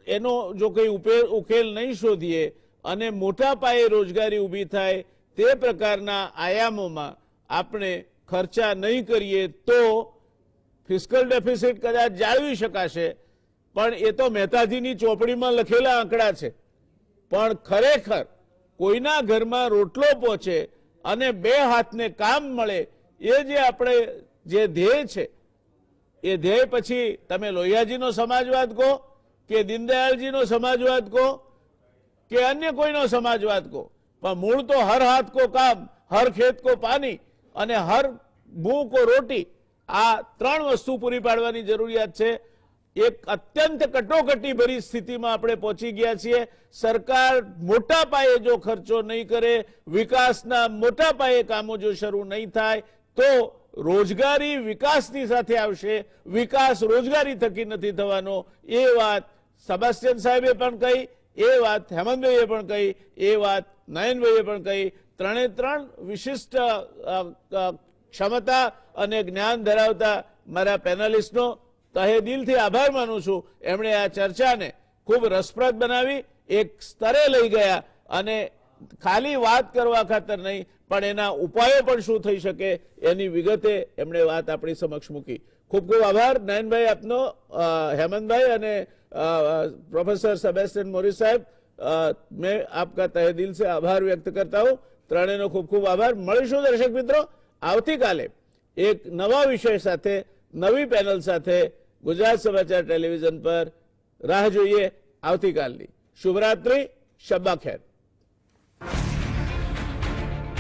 એનો જો કંઈ ઉકેલ નહીં શોધીએ અને મોટા પાયે રોજગારી ઊભી થાય તે પ્રકારના આયામોમાં આપણે ખર્ચા નહીં કરીએ તો ફિસ્કલ ડેફિસિટ કદાચ જાળવી શકાશે, પણ એ તો મહેતાજીની ચોપડીમાં લખેલા આંકડા છે. પણ ખરેખર કોઈના ઘરમાં રોટલો પહોંચે અને 2 હાથને કામ મળે એ જે આપણે જે ધ્યેય છે એ ધ્યેય પછી તમે લોહિયાજીનો સમાજવાદ કહો કે દીનદયાળજીનો સમાજવાદ કહો કે અન્ય કોઈનો સમાજવાદ કહો, પણ મૂળ તો હર હાથ કો કામ, હર ખેત કો પાણી અને હર મુંહ કો રોટી, આ 3 વસ્તુ પૂરી પાડવાની જરૂરિયાત છે. એક અત્યંત કટોકટી ભરી સ્થિતિમાં આપણે પહોંચી ગયા છીએ. સરકાર મોટા પાયે જો ખર્ચો નહીં કરે, વિકાસના મોટા પાયે કામો જો શરૂ નહીં થાય તો રોજગારી વિકાસની સાથે આવશે, વિકાસ રોજગારી થકી નથી થવાનો. એ વાત સેબેસ્ટિયન સાહેબે પણ કહી, એ વાત હેમંતભાઈએ પણ કહી, એ વાત નયનભાઈએ પણ કહી. 3 વિશિષ્ટ ક્ષમતા અને જ્ઞાન ધરાવતા મારા પેનલિસ્ટનો તહે દિલથી આભાર માનું છું. એમણે આ ચર્ચાને ખૂબ રસપ્રદ બનાવી, એક સ્તરે લઈ ગયા અને ખાલી વાત કરવા ખાતર નહીં પણ એના ઉપાયો પણ શું થઈ શકે એની વિગતે એમણે વાત આપણી સમક્ષ મૂકી. ખૂબ ખૂબ આભાર નયનભાઈ આપનો, हेमंतभाई અને प्रोफेसर सेबेस्टियन मोरिस साहब, मैं आपका तहे दिल से आभार व्यक्त करता हूं. ત્રણેયનો ખૂબ ખૂબ આભાર. મળીશું દર્શક મિત્રો આવતીકાલે એક નવા વિષય સાથે, નવી પેનલ સાથે ગુજરાત સમાચાર ટેલિવિઝન પર. રાહ જોઈએ આવતીકાલની. શુભરાત્રી, શબ્બા ખેર.